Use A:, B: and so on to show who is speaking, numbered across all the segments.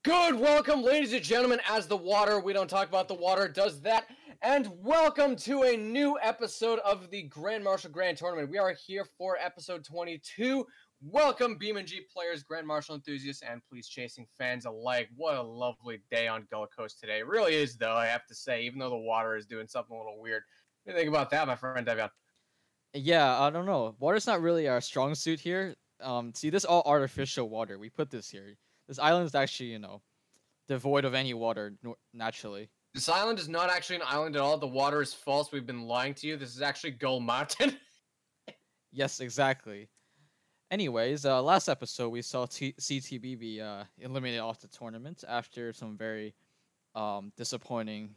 A: Good welcome, ladies and gentlemen, as the water, we don't talk about the water, does that. And welcome to a new episode of the Grand Marshal Grand Tournament. We are here for episode 22. Welcome, BeamNG players, Grand Marshal enthusiasts, and police chasing fans alike. What a lovely day on Gullah Coast today. It really is, though, I have to say, even though the water is doing something a little weird. What do you think about that, my friend Devion?
B: Yeah, I don't know. Water's not really our strong suit here. See, this is all artificial water. We put this here. This island is actually, devoid of any water naturally.
A: This island is not actually an island at all. The water is false. We've been lying to you. This is actually Gull Mountain.
B: Yes, exactly. Anyways, last episode we saw CTB be eliminated off the tournament after some very disappointing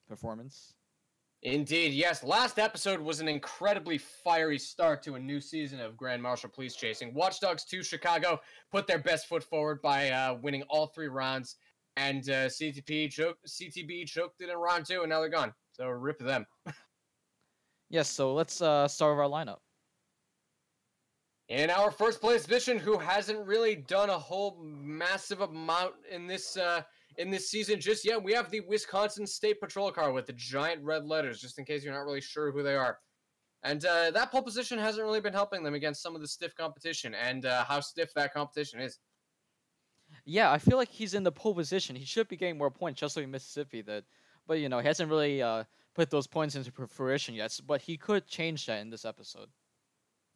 B: performance.
A: Indeed, yes. Last episode was an incredibly fiery start to a new season of Grand Marshal Police Chasing. Watch Dogs 2 Chicago put their best foot forward by winning all 3 rounds, and CTB choked it in round 2, and now they're gone. So rip them.
B: Yes, so let's start with our lineup.
A: In our first place position, who hasn't really done a whole massive amount in this season just yet, we have the Wisconsin State Patrol car with the giant red letters, just in case you're not really sure who they are. And that pole position hasn't really been helping them against some of the stiff competition, and how stiff that competition is.
B: Yeah, I feel like he's in the pole position. He should be getting more points just like Mississippi did. But, he hasn't really put those points into fruition yet. But he could change that in this episode.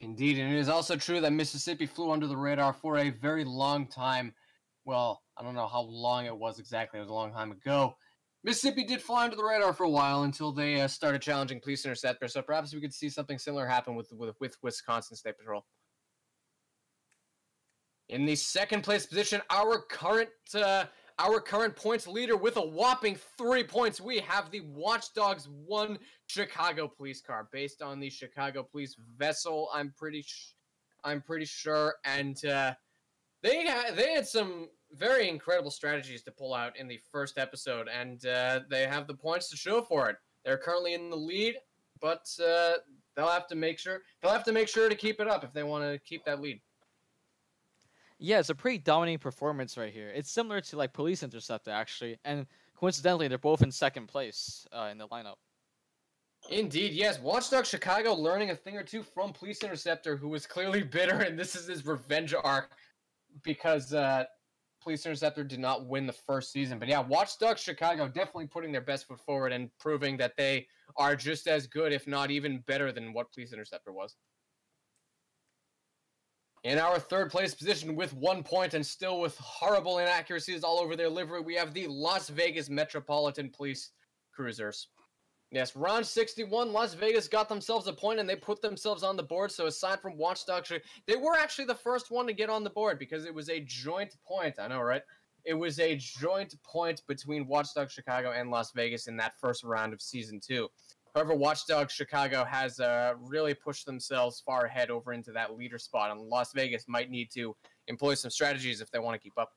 A: Indeed, and it is also true that Mississippi flew under the radar for a very long time. Well, I don't know how long it was exactly. It was a long time ago. Mississippi did fly under the radar for a while until they started challenging Police Interceptor, so perhaps we could see something similar happen with Wisconsin State Patrol. In the second place position, our current points leader with a whopping 3 points, we have the Watch Dogs 1 Chicago police car, based on the Chicago police vessel. I'm pretty sure, and they had some very incredible strategies to pull out in the first episode, and they have the points to show for it. They're currently in the lead, but they'll have to make sure to keep it up if they want to keep that lead.
B: Yeah, it's a pretty dominating performance right here. It's similar to like Police Interceptor actually, and coincidentally, they're both in second place in the lineup.
A: Indeed, yes. Watchdog Chicago learning a thing or two from Police Interceptor, who was clearly bitter, and this is his revenge arc because Police Interceptor did not win the first season. But yeah, Watchdog Chicago definitely putting their best foot forward and proving that they are just as good, if not even better, than what Police Interceptor was. In our third place position with 1 point and still with horrible inaccuracies all over their livery, we have the Las Vegas Metropolitan Police Cruisers. Yes, round 61, Las Vegas got themselves a point and they put themselves on the board. So aside from Watchdog, they were actually the first one to get on the board because it was a joint point. I know, right? It was a joint point between Watchdog Chicago and Las Vegas in that first round of Season 2. However, Watchdog Chicago has really pushed themselves far ahead over into that leader spot, and Las Vegas might need to employ some strategies if they want to keep up.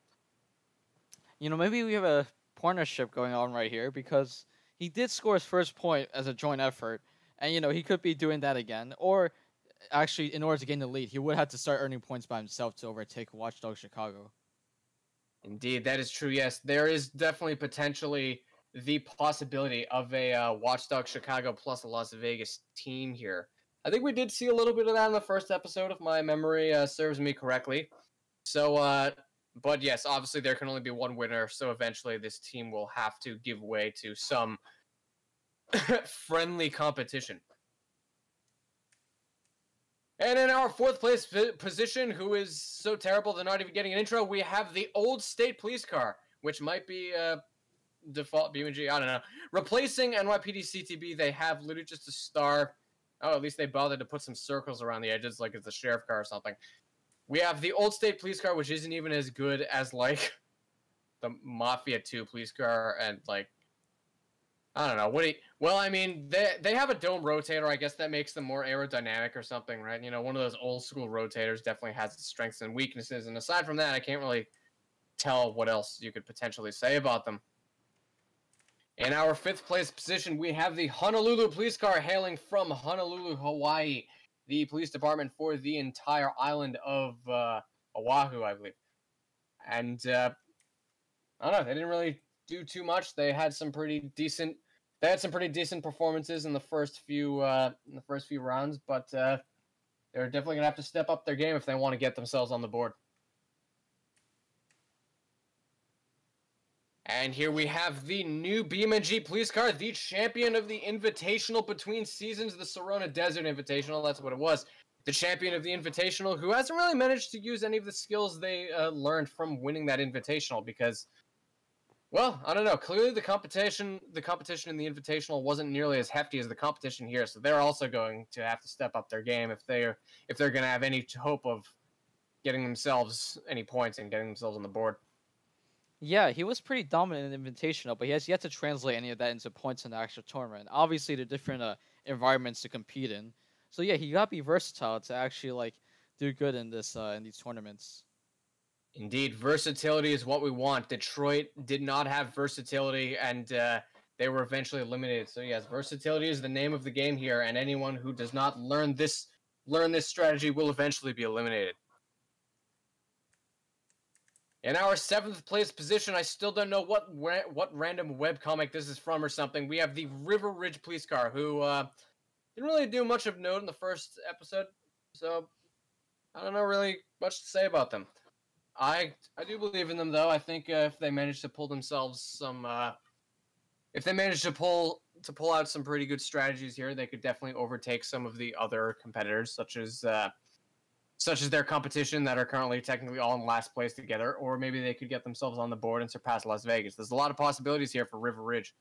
B: Maybe we have a partnership going on right here because he did score his first point as a joint effort, and, he could be doing that again. Or, actually, in order to gain the lead, he would have to start earning points by himself to overtake Watchdog Chicago.
A: Indeed, that is true, yes. There is definitely potentially the possibility of a Watchdog Chicago plus a Las Vegas team here. I think we did see a little bit of that in the first episode, if my memory serves me correctly. So, but yes, obviously there can only be one winner, so eventually this team will have to give way to some friendly competition. And in our fourth place position, who is so terrible they're not even getting an intro, we have the Old State Police car, which might be default BeamNG, I don't know. Replacing NYPD CTB, they have literally just a star. Oh, at least they bothered to put some circles around the edges like it's a sheriff car or something. We have the Old State Police car, which isn't even as good as, like, the Mafia 2 police car, and, like, I don't know. Well, I mean, they have a dome rotator. I guess that makes them more aerodynamic or something, right? One of those old-school rotators definitely has its strengths and weaknesses, and aside from that, I can't really tell what else you could potentially say about them. In our fifth place position, we have the Honolulu police car hailing from Honolulu, Hawaii. The police department for the entire island of Oahu, I believe. And I don't know. They didn't really do too much. They had some pretty decent. They had some pretty decent performances in the first few rounds, but they're definitely gonna have to step up their game if they want to get themselves on the board. And here we have the new BeamNG police car, the champion of the Invitational between seasons, the Sorona Desert Invitational. That's what it was. The champion of the Invitational, who hasn't really managed to use any of the skills they learned from winning that Invitational because, well, I don't know. Clearly, the competition in the Invitational wasn't nearly as hefty as the competition here, so they're also going to have to step up their game if they're going to have any hope of getting themselves any points and getting themselves on the board.
B: Yeah, he was pretty dominant in the Invitational, but he has yet to translate any of that into points in the actual tournament. Obviously, the different environments to compete in. So yeah, he got to be versatile to actually like do good in this in these tournaments.
A: Indeed, versatility is what we want. Detroit did not have versatility, and they were eventually eliminated. So yes, versatility is the name of the game here, and anyone who does not learn this strategy will eventually be eliminated. In our 7th place position, I still don't know what random webcomic this is from or something. We have the River Ridge police car, who didn't really do much of note in the first episode, so I don't know really much to say about them. I do believe in them, though. I think if they manage to pull themselves some, if they manage to pull out some pretty good strategies here, they could definitely overtake some of the other competitors, such as their competition that are currently technically all in last place together, or maybe they could get themselves on the board and surpass Las Vegas. There's a lot of possibilities here for River Ridge.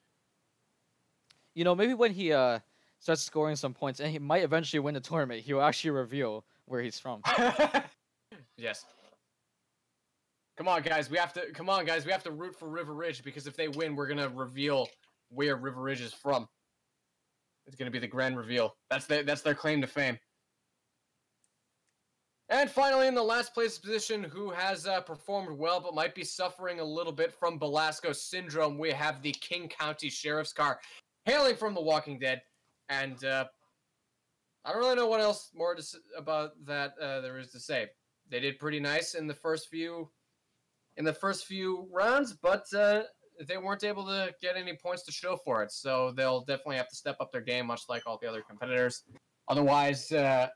B: You know, maybe when he starts scoring some points, and he might eventually win the tournament, he will actually reveal where he's from.
A: Yes. Come on, guys. We have to root for River Ridge, because if they win, we're gonna reveal where River Ridge is from. It's gonna be the grand reveal. That's their claim to fame. And finally, in the last place position, who has performed well but might be suffering a little bit from Belasco syndrome, we have the King County Sheriff's car, hailing from The Walking Dead. And I don't really know what else more about that there is to say. They did pretty nice in the first few rounds, but they weren't able to get any points to show for it. So they'll definitely have to step up their game, much like all the other competitors. Otherwise, they're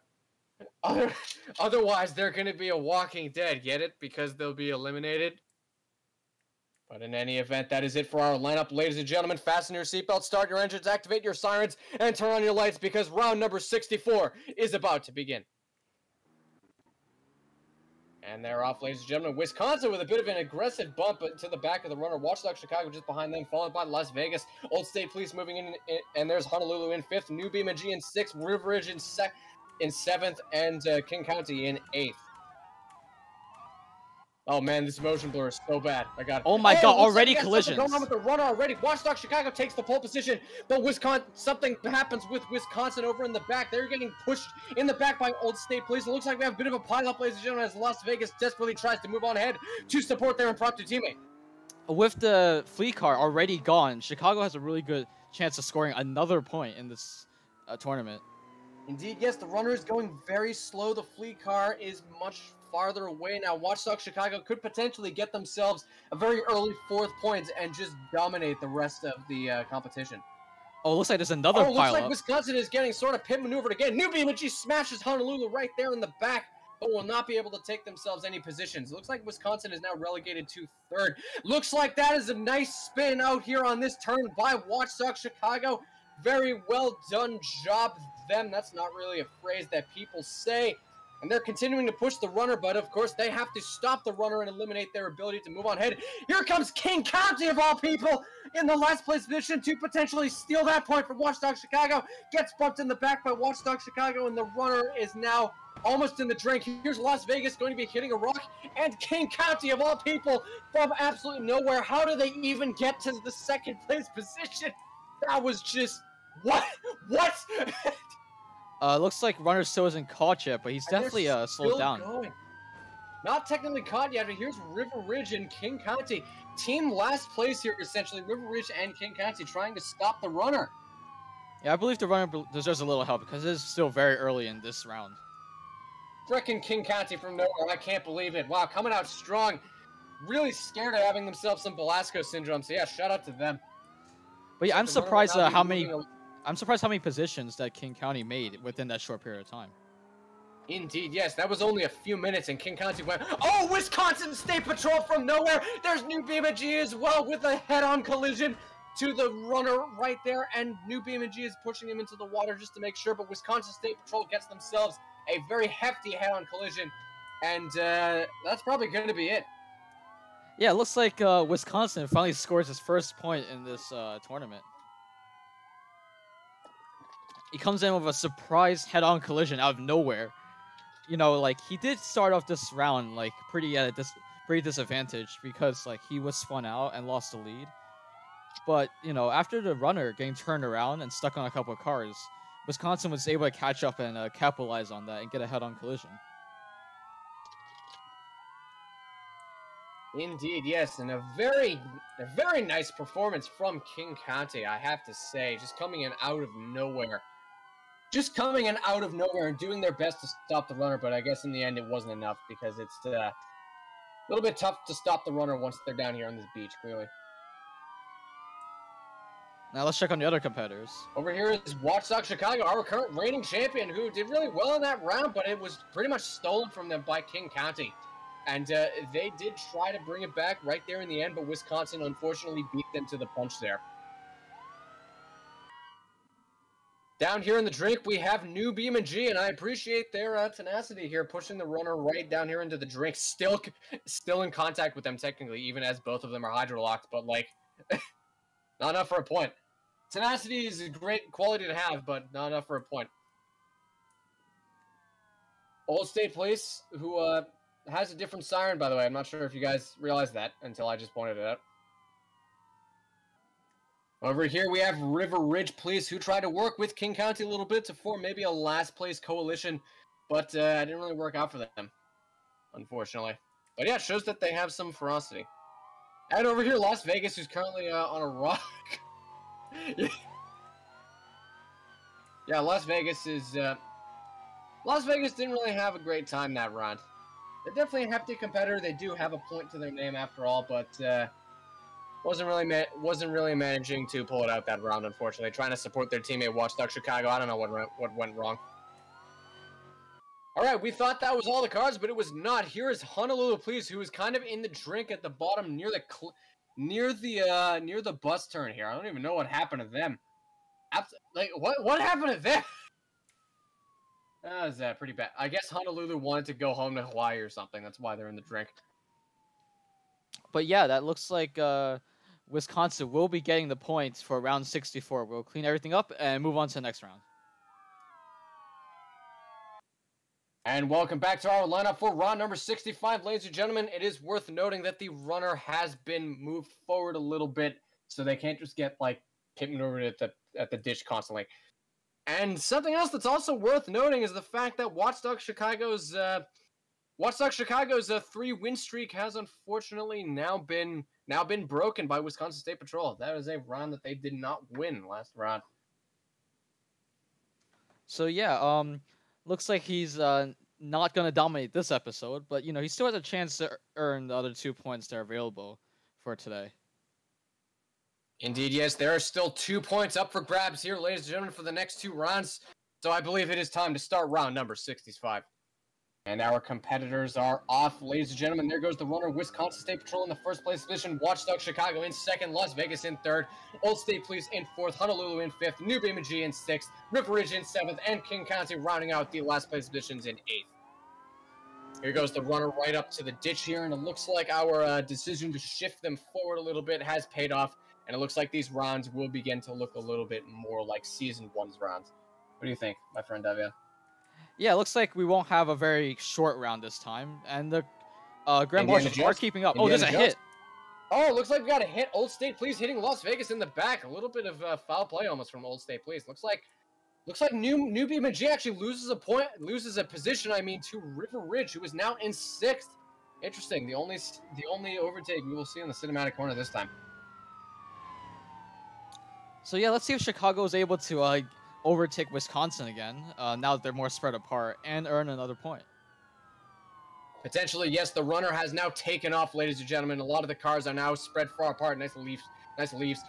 A: going to be a Walking Dead, get it? Because they'll be eliminated. But in any event, that is it for our lineup. Ladies and gentlemen, fasten your seatbelts, start your engines, activate your sirens, and turn on your lights, because round number 64 is about to begin. And they're off, ladies and gentlemen. Wisconsin with a bit of an aggressive bump to the back of the runner. Watchdog Chicago just behind them, followed by Las Vegas. Old State Police moving in, and there's Honolulu in 5th. New BeamNG in 6th. River Ridge in 7th, and King County in 8th. Oh man, this motion blur is so bad. I got it.
B: Oh my god, already collisions.
A: Going on with the runner already. Watchdog Chicago takes the pole position, but something happens with Wisconsin over in the back. They're getting pushed in the back by Old State Police. It looks like we have a bit of a pile-up, ladies and gentlemen, as Las Vegas desperately tries to move on ahead to support their impromptu teammate.
B: With the fleet car already gone, Chicago has a really good chance of scoring another point in this tournament.
A: Indeed, yes, the runner is going very slow. The fleet car is much farther away now. Watchdog Chicago could potentially get themselves a very early 4th point and just dominate the rest of the competition.
B: Oh, looks like there's another pile-up.
A: Looks like Wisconsin is getting sort of pit maneuvered again. New BeamNG smashes Honolulu right there in the back, but will not be able to take themselves any positions. Looks like Wisconsin is now relegated to 3rd. Looks like that is a nice spin out here on this turn by Watchdog Chicago. Very well done job, them. That's not really a phrase that people say. And they're continuing to push the runner, but of course they have to stop the runner and eliminate their ability to move on ahead. Here comes King County, of all people, in the last place position to potentially steal that point from Watchdog Chicago. Gets bumped in the back by Watchdog Chicago, and the runner is now almost in the drink. Here's Las Vegas going to be hitting a rock, and King County, of all people, from absolutely nowhere. How do they even get to the 2nd place position? That was just... What?
B: Looks like runner still isn't caught yet, but he's definitely slowed down.
A: Going. Not technically caught yet, but here's River Ridge and King County. Team last place here, essentially. River Ridge and King County trying to stop the runner.
B: Yeah, I believe the runner deserves a little help because it is still very early in this round.
A: Frickin' King County from nowhere. I can't believe it. Wow, coming out strong. really scared of having themselves some Velasco syndrome. So yeah, shout out to them.
B: But yeah, I'm
A: The runner will
B: surprised
A: now be
B: how
A: moving
B: many. I'm surprised how many positions that King County made within that short period of time.
A: Indeed, yes. That was only a few minutes, and King County went, oh, Wisconsin State Patrol from nowhere! There's New BeamNG as well with a head-on collision to the runner right there, and New BeamNG is pushing him into the water just to make sure, but Wisconsin State Patrol gets themselves a very hefty head-on collision, and that's probably going to be it.
B: Yeah, it looks like Wisconsin finally scores his first point in this tournament. He comes in with a surprise head-on collision out of nowhere. You know, like, he did start off this round, like, pretty disadvantaged because, like, he was spun out and lost the lead. But, you know, after the runner getting turned around and stuck on a couple of cars, Wisconsin was able to catch up and capitalize on that and get a head-on collision.
A: Indeed, yes, and a very nice performance from King County, I have to say, just coming in out of nowhere. Just coming in out of nowhere and doing their best to stop the runner, but I guess in the end it wasn't enough because it's a little bit tough to stop the runner once they're down here on this beach, clearly.
B: Now let's check on the other competitors.
A: Over here is Watchdog Chicago, our current reigning champion, who did really well in that round, but it was pretty much stolen from them by King County. And they did try to bring it back right there in the end, but Wisconsin unfortunately beat them to the punch there. Down here in the drink, we have New BeamNG, and I appreciate their tenacity here, pushing the runner right down here into the drink. Still in contact with them, technically, even as both of them are hydrolocked, but, like, not enough for a point. Tenacity is a great quality to have, but not enough for a point. Old State Police, who has a different siren, by the way. I'm not sure if you guys realized that until I just pointed it out. Over here, we have River Ridge Police, who tried to work with King County a little bit to form maybe a last-place coalition, but it didn't really work out for them, unfortunately. But yeah, it shows that they have some ferocity. And over here, Las Vegas, who's currently on a rock. Yeah, Las Vegas is... Las Vegas didn't really have a great time that round. They're definitely a hefty competitor. They do have a point to their name after all, but... wasn't really managing to pull it out that round, unfortunately. Trying to support their teammate Watchdog Chicago. I don't know what went wrong. All right, we thought that was all the cards, but it was not. Here is Honolulu Police, who is kind of in the drink at the bottom near the bus turn here. I don't even know what happened to them. Like what happened to them? That was pretty bad. I guess Honolulu wanted to go home to Hawaii or something. That's why they're in the drink.
B: But yeah, that looks like Wisconsin will be getting the points for round 64. We'll clean everything up and move on to the next round.
A: And welcome back to our lineup for round number 65, ladies and gentlemen. It is worth noting that the runner has been moved forward a little bit, so they can't just get, like, pipping over at the ditch constantly. And something else that's also worth noting is the fact that Watchdog Chicago's 3-win streak has unfortunately now been broken by Wisconsin State Patrol. That is a round that they did not win last round.
B: So yeah, looks like he's not gonna dominate this episode, but you know he still has a chance to earn the other 2 points that are available for today.
A: Indeed, yes, there are still 2 points up for grabs here, ladies and gentlemen, for the next 2 rounds. So I believe it is time to start round number 65. And our competitors are off, ladies and gentlemen. There goes the runner, Wisconsin State Patrol in the first place position, Watchdog Chicago in second, Las Vegas in third, Old State Police in fourth, Honolulu in fifth, New BeamNG in sixth, River Ridge in seventh, and King County rounding out the last place positions in eighth. Here goes the runner right up to the ditch here, and it looks like our decision to shift them forward a little bit has paid off, and it looks like these rounds will begin to look a little bit more like Season 1's rounds. What do you think, my friend Davian?
B: Yeah, it looks like we won't have a very short round this time, and the Grand Marshals are keeping up. Oh, there's a hit.
A: Oh, it looks like we got a hit. Old State Police hitting Las Vegas in the back. A little bit of foul play almost from Old State Police. Looks like New BeamNG actually loses a position, to River Ridge, who is now in sixth. Interesting. The only overtake we will see in the cinematic corner this time.
B: So yeah, let's see if Chicago is able to overtake Wisconsin again, now that they're more spread apart, and earn another point.
A: Potentially, yes, the runner has now taken off, ladies and gentlemen. A lot of the cars are now spread far apart. Nice leaves. Nice leaves.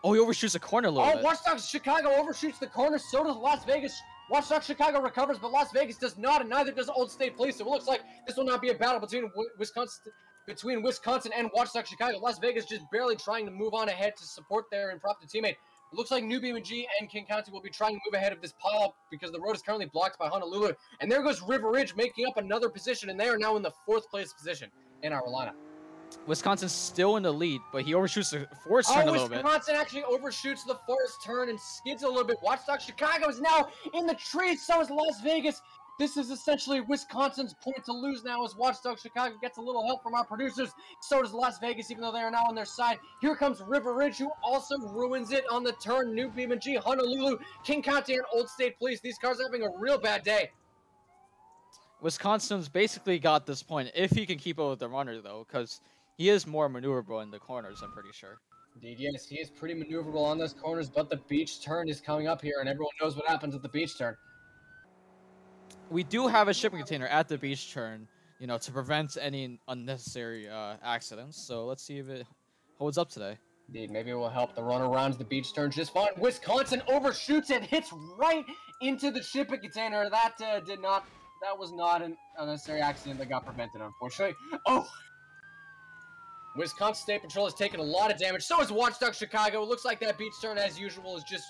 B: Oh, he overshoots the corner a little bit.
A: Watch Dogs Chicago overshoots the corner. So does Las Vegas. Watch Dogs Chicago recovers, but Las Vegas does not, and neither does Old State Police. So it looks like this will not be a battle between Wisconsin and Watch Dogs Chicago. Las Vegas just barely trying to move on ahead to support their impromptu teammate. It looks like New BeamNG and King County will be trying to move ahead of this pileup because the road is currently blocked by Honolulu. And there goes River Ridge making up another position, and they are now in the 4th place position in our lineup.
B: Wisconsin's still in the lead, but he overshoots the forest turn a little bit.
A: Wisconsin actually overshoots the forest turn and skids a little bit. Watch Dogs Chicago is now in the trees, so is Las Vegas. This is essentially Wisconsin's point to lose now as Watch Dogs Chicago gets a little help from our producers. So does Las Vegas, even though they are now on their side. Here comes River Ridge, who also ruins it on the turn. New BeamNG, Honolulu, King County, and Old State Police. These cars are having a real bad day.
B: Wisconsin's basically got this point, if he can keep up with the runner, though, because he is more maneuverable in the corners, I'm pretty sure.
A: Indeed, yes, he is pretty maneuverable on those corners, but the beach turn is coming up here, and everyone knows what happens at the beach turn.
B: We do have a shipping container at the beach turn, you know, to prevent any unnecessary accidents. So let's see if it holds up today.
A: Indeed, maybe it will help. The runner rounds the beach turn just fine. Wisconsin overshoots and hits right into the shipping container. That was not an unnecessary accident that got prevented, unfortunately. Oh! Wisconsin State Patrol has taken a lot of damage. So is Watch Dogs Chicago. It looks like that beach turn, as usual, is just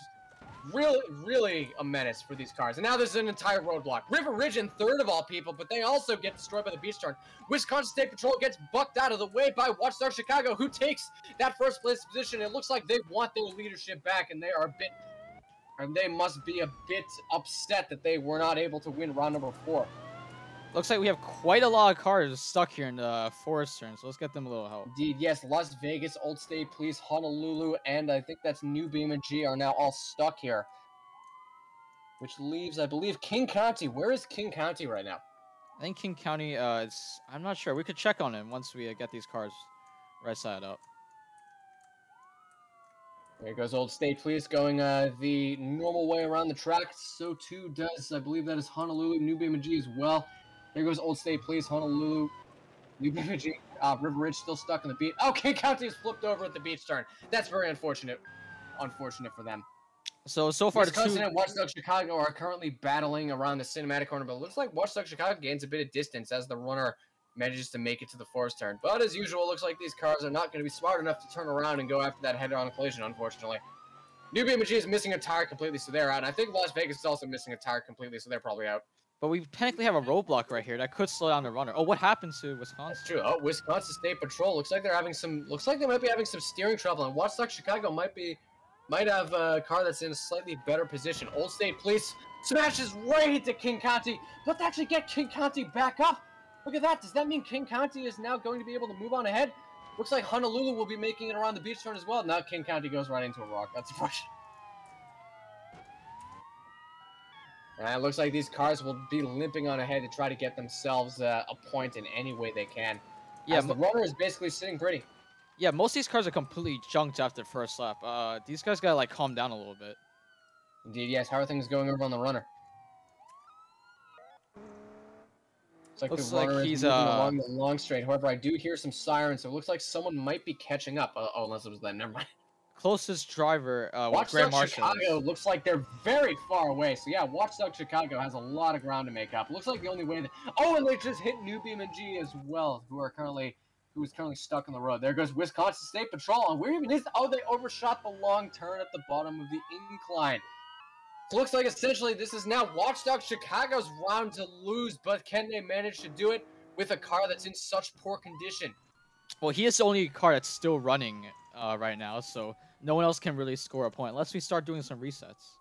A: really a menace for these cars. And now there's an entire roadblock. River Ridge in 3rd of all people, but they also get destroyed by the beach turn. Wisconsin State Patrol gets bucked out of the way by Watch Dogs Chicago, who takes that 1st place position. It looks like they want their leadership back, and they must be a bit upset that they were not able to win round number 4.
B: Looks like we have quite a lot of cars stuck here in the forest turn, so let's get them a little help.
A: Indeed, yes. Las Vegas, Old State Police, Honolulu, and I think that's New BeamNG are now all stuck here. Which leaves, I believe, King County. Where is King County right now?
B: I think King County, I'm not sure. We could check on him once we get these cars right side up.
A: There goes Old State Police going the normal way around the track. So too does, I believe that is Honolulu, New BeamNG as well. There goes Old State Police, Honolulu, New BeamNG, River Ridge still stuck in the beach. Oh, King County is flipped over at the beach turn. That's very unfortunate. Unfortunate for them.
B: So far,
A: Wisconsin and Watch Dogs Chicago are currently battling around the cinematic corner, but it looks like Watch Dogs Chicago gains a bit of distance as the runner manages to make it to the forest turn. But as usual, it looks like these cars are not going to be smart enough to turn around and go after that head-on collision, unfortunately. New BeamNG is missing a tire completely, so they're out. And I think Las Vegas is also missing a tire completely, so they're probably out.
B: But we technically have a roadblock right here that could slow down the runner. Oh, what happened to Wisconsin?
A: That's true. Oh, Wisconsin State Patrol. Looks like they're having some. Looks like they might be having some steering trouble. And Watch Dogs Chicago might have a car that's in a slightly better position. Old State Police smashes right into King County, but they actually get King County back up. Look at that. Does that mean King County is now going to be able to move on ahead? Looks like Honolulu will be making it around the beach turn as well. Now King County goes right into a rock. That's unfortunate. And it looks like these cars will be limping on ahead to try to get themselves a point in any way they can. Yeah, the runner is basically sitting pretty.
B: Yeah, most of these cars are completely junked after the first lap. These guys gotta like calm down a little bit.
A: Indeed, yes. How are things going over on the runner? Looks like the runner is moving along the long straight. However, I do hear some sirens, so it looks like someone might be catching up. Oh, unless it was them. Never mind.
B: Closest driver,
A: Watch
B: Grand
A: Dogs
B: Marshal.
A: Chicago looks like they're very far away. So yeah, Watch Dogs Chicago has a lot of ground to make up. Looks like the only way that... Oh, and they just hit New BeamNG as well, who is currently stuck on the road. There goes Wisconsin State Patrol. And where even is... Oh, they overshot the long turn at the bottom of the incline. So it looks like essentially this is now Watch Dogs Chicago's round to lose, but can they manage to do it with a car that's in such poor condition?
B: Well, he is the only car that's still running right now, so no one else can really score a point unless we start doing some resets.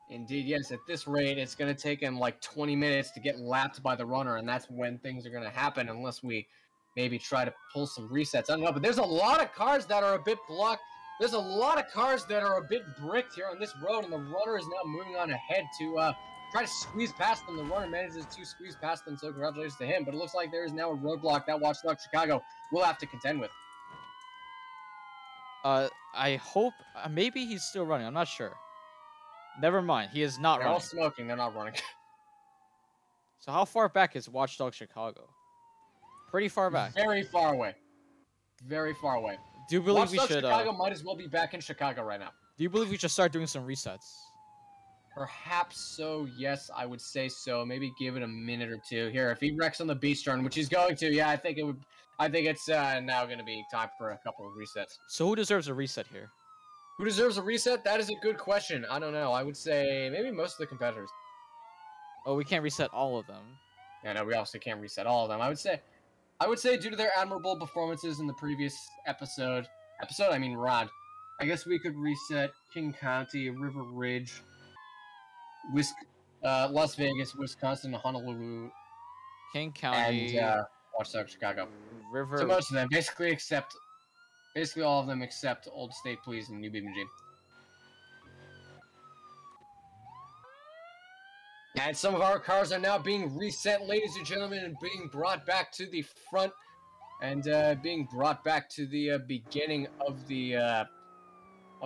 A: Indeed, yes. At this rate, it's going to take him like 20 minutes to get lapped by the runner, and that's when things are going to happen unless we maybe try to pull some resets. I don't know, but there's a lot of cars that are a bit blocked. There's a lot of cars that are a bit bricked here on this road, and the runner is now moving on ahead to try to squeeze past them. The runner manages to squeeze past them, so congratulations to him. But it looks like there is now a roadblock that Watch Dogs Chicago will have to contend with.
B: I hope... maybe he's still running. I'm not sure. Never mind. He is not running.
A: They're all smoking. They're not running.
B: So how far back is Watchdog Chicago? Pretty far back.
A: Very far away. Very far away.
B: Do you believe
A: Watchdog
B: we should?
A: Chicago might as well be back in Chicago right now.
B: Do you believe we should start doing some resets?
A: Perhaps so. Yes, I would say so. Maybe give it a minute or two. Here, if he wrecks on the beach turn, which he's going to, yeah, I think it would. I think it's now going to be time for a couple of resets.
B: So who deserves a reset here?
A: Who deserves a reset? That is a good question. I don't know. I would say maybe most of the competitors.
B: Oh, we can't reset all of them.
A: Yeah, no, we also can't reset all of them. I would say due to their admirable performances in the previous round, I guess we could reset King County, River Ridge, Las Vegas, Wisconsin, Honolulu,
B: King County,
A: and Watchdog Chicago.
B: River.
A: So most of them, basically all of them except Old State Police and New BeamNG. And some of our cars are now being reset, ladies and gentlemen, and being brought back to the front, and being brought back to the beginning of the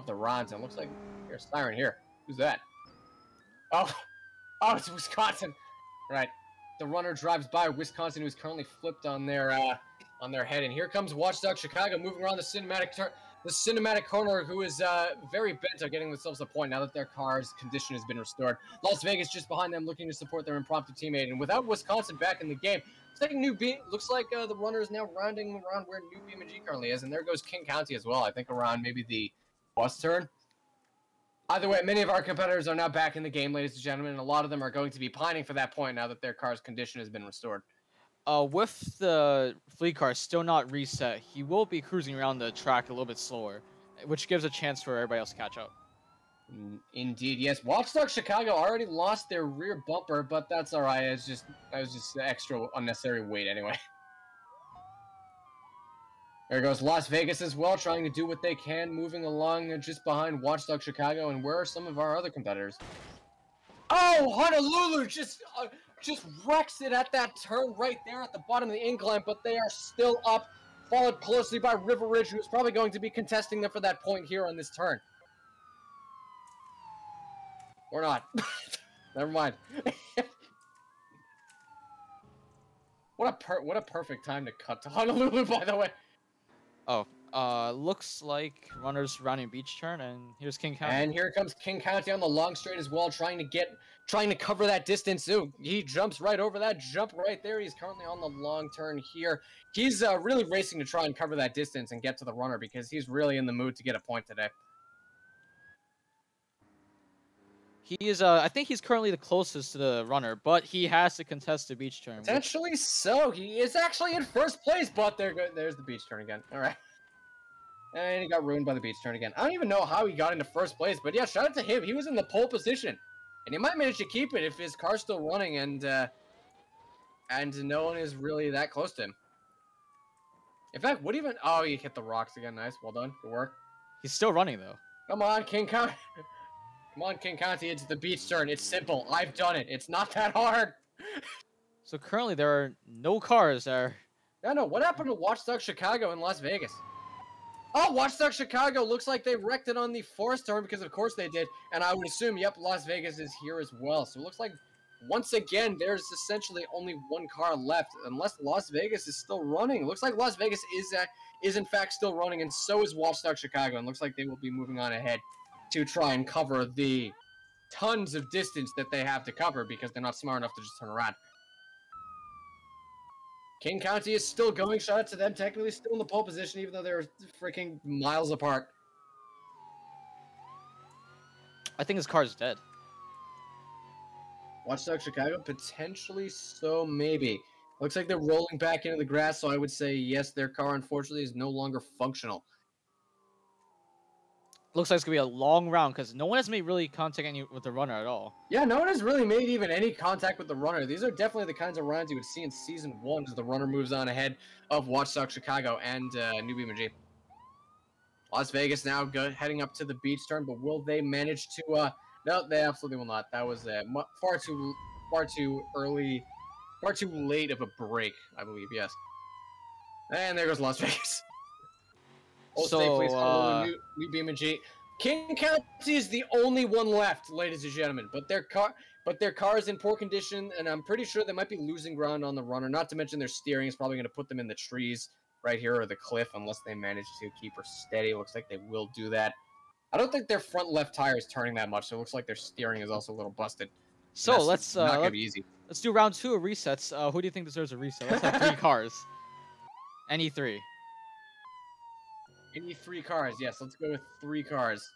A: rounds. And it looks like there's a siren here. Who's that? Oh, it's Wisconsin. Right. The runner drives by Wisconsin, who's currently flipped on their head, and here comes Watchdog Chicago moving around the cinematic corner, who is very bent on getting themselves a point now that their car's condition has been restored. Las Vegas just behind them, looking to support their impromptu teammate, and without Wisconsin back in the game, looks like the runner is now rounding around where New BeamNG currently is, and there goes King County as well. I think around maybe the bus turn. Either way, many of our competitors are now back in the game, ladies and gentlemen, and a lot of them are going to be pining for that point now that their car's condition has been restored.
B: With the fleet car still not reset, he will be cruising around the track a little bit slower, which gives a chance for everybody else to catch up.
A: Indeed, yes. Watchdog Chicago already lost their rear bumper, but that's all right. That was just extra unnecessary weight anyway. There goes Las Vegas as well, trying to do what they can, moving along just behind Watchdog Chicago. And where are some of our other competitors? Oh, Honolulu just wrecks it at that turn right there at the bottom of the incline, but they are still up, followed closely by River Ridge, who's probably going to be contesting them for that point here on this turn. Or not. Never mind. What a perfect time to cut to Honolulu, by the way.
B: Oh, looks like runners rounding beach turn, and here's King County.
A: And here comes King County on the long straight as well, trying to cover that distance. Ooh, he jumps right over that jump right there. He's currently on the long turn here. He's really racing to try and cover that distance and get to the runner because he's really in the mood to get a point today.
B: He is, I think he's currently the closest to the runner, but he has to contest the beach turn.
A: Potentially so. He is actually in first place, but there's the beach turn again. All right. And he got ruined by the beach turn again. I don't even know how he got into first place, but yeah, shout out to him. He was in the pole position. And he might manage to keep it if his car's still running and no one is really that close to him. In fact, oh, he hit the rocks again. Nice. Well done. Good work.
B: He's still running, though.
A: Come on, King County. Come on, King County, into the beach turn. It's simple. I've done it. It's not that hard.
B: So currently there are no cars there.
A: I know. What happened to Watchdog Chicago in Las Vegas? Oh, Watchdog Chicago looks like they wrecked it on the forest turn because of course they did. And I would assume, yep, Las Vegas is here as well. So it looks like, once again, there's essentially only one car left. Unless Las Vegas is still running. It looks like Las Vegas is in fact still running, and so is Watchdog Chicago. And looks like they will be moving on ahead to try and cover the tons of distance that they have to cover because they're not smart enough to just turn around. King County is still going. Shout out to them. Technically still in the pole position, even though they're freaking miles apart.
B: I think his car's dead.
A: Watchdog Chicago? Potentially so, maybe. Looks like they're rolling back into the grass, so I would say yes, their car unfortunately is no longer functional.
B: Looks like it's going to be a long round because no one has made really contact with the runner at all.
A: Yeah, no one has really made even any contact with the runner. These are definitely the kinds of rounds you would see in Season 1 as the runner moves on ahead of Watchdog Chicago and New BeamNG. Las Vegas now heading up to the beach turn, but will they manage to... No, they absolutely will not. That was far too early, far too late of a break, I believe, yes. And there goes Las Vegas. New BeamNG. King County is the only one left, ladies and gentlemen. But their car, but their car is in poor condition, and I'm pretty sure they might be losing ground on the runner. Not to mention their steering is probably going to put them in the trees right here or the cliff unless they manage to keep her steady. Looks like they will do that. I don't think their front left tire is turning that much, so it looks like their steering is also a little busted.
B: So let's
A: not gonna be easy.
B: Let's do round 2 of resets. Who do you think deserves a reset? Let's have 3 cars. Any 3.
A: Any 3 cars? Yes, let's go with 3 cars.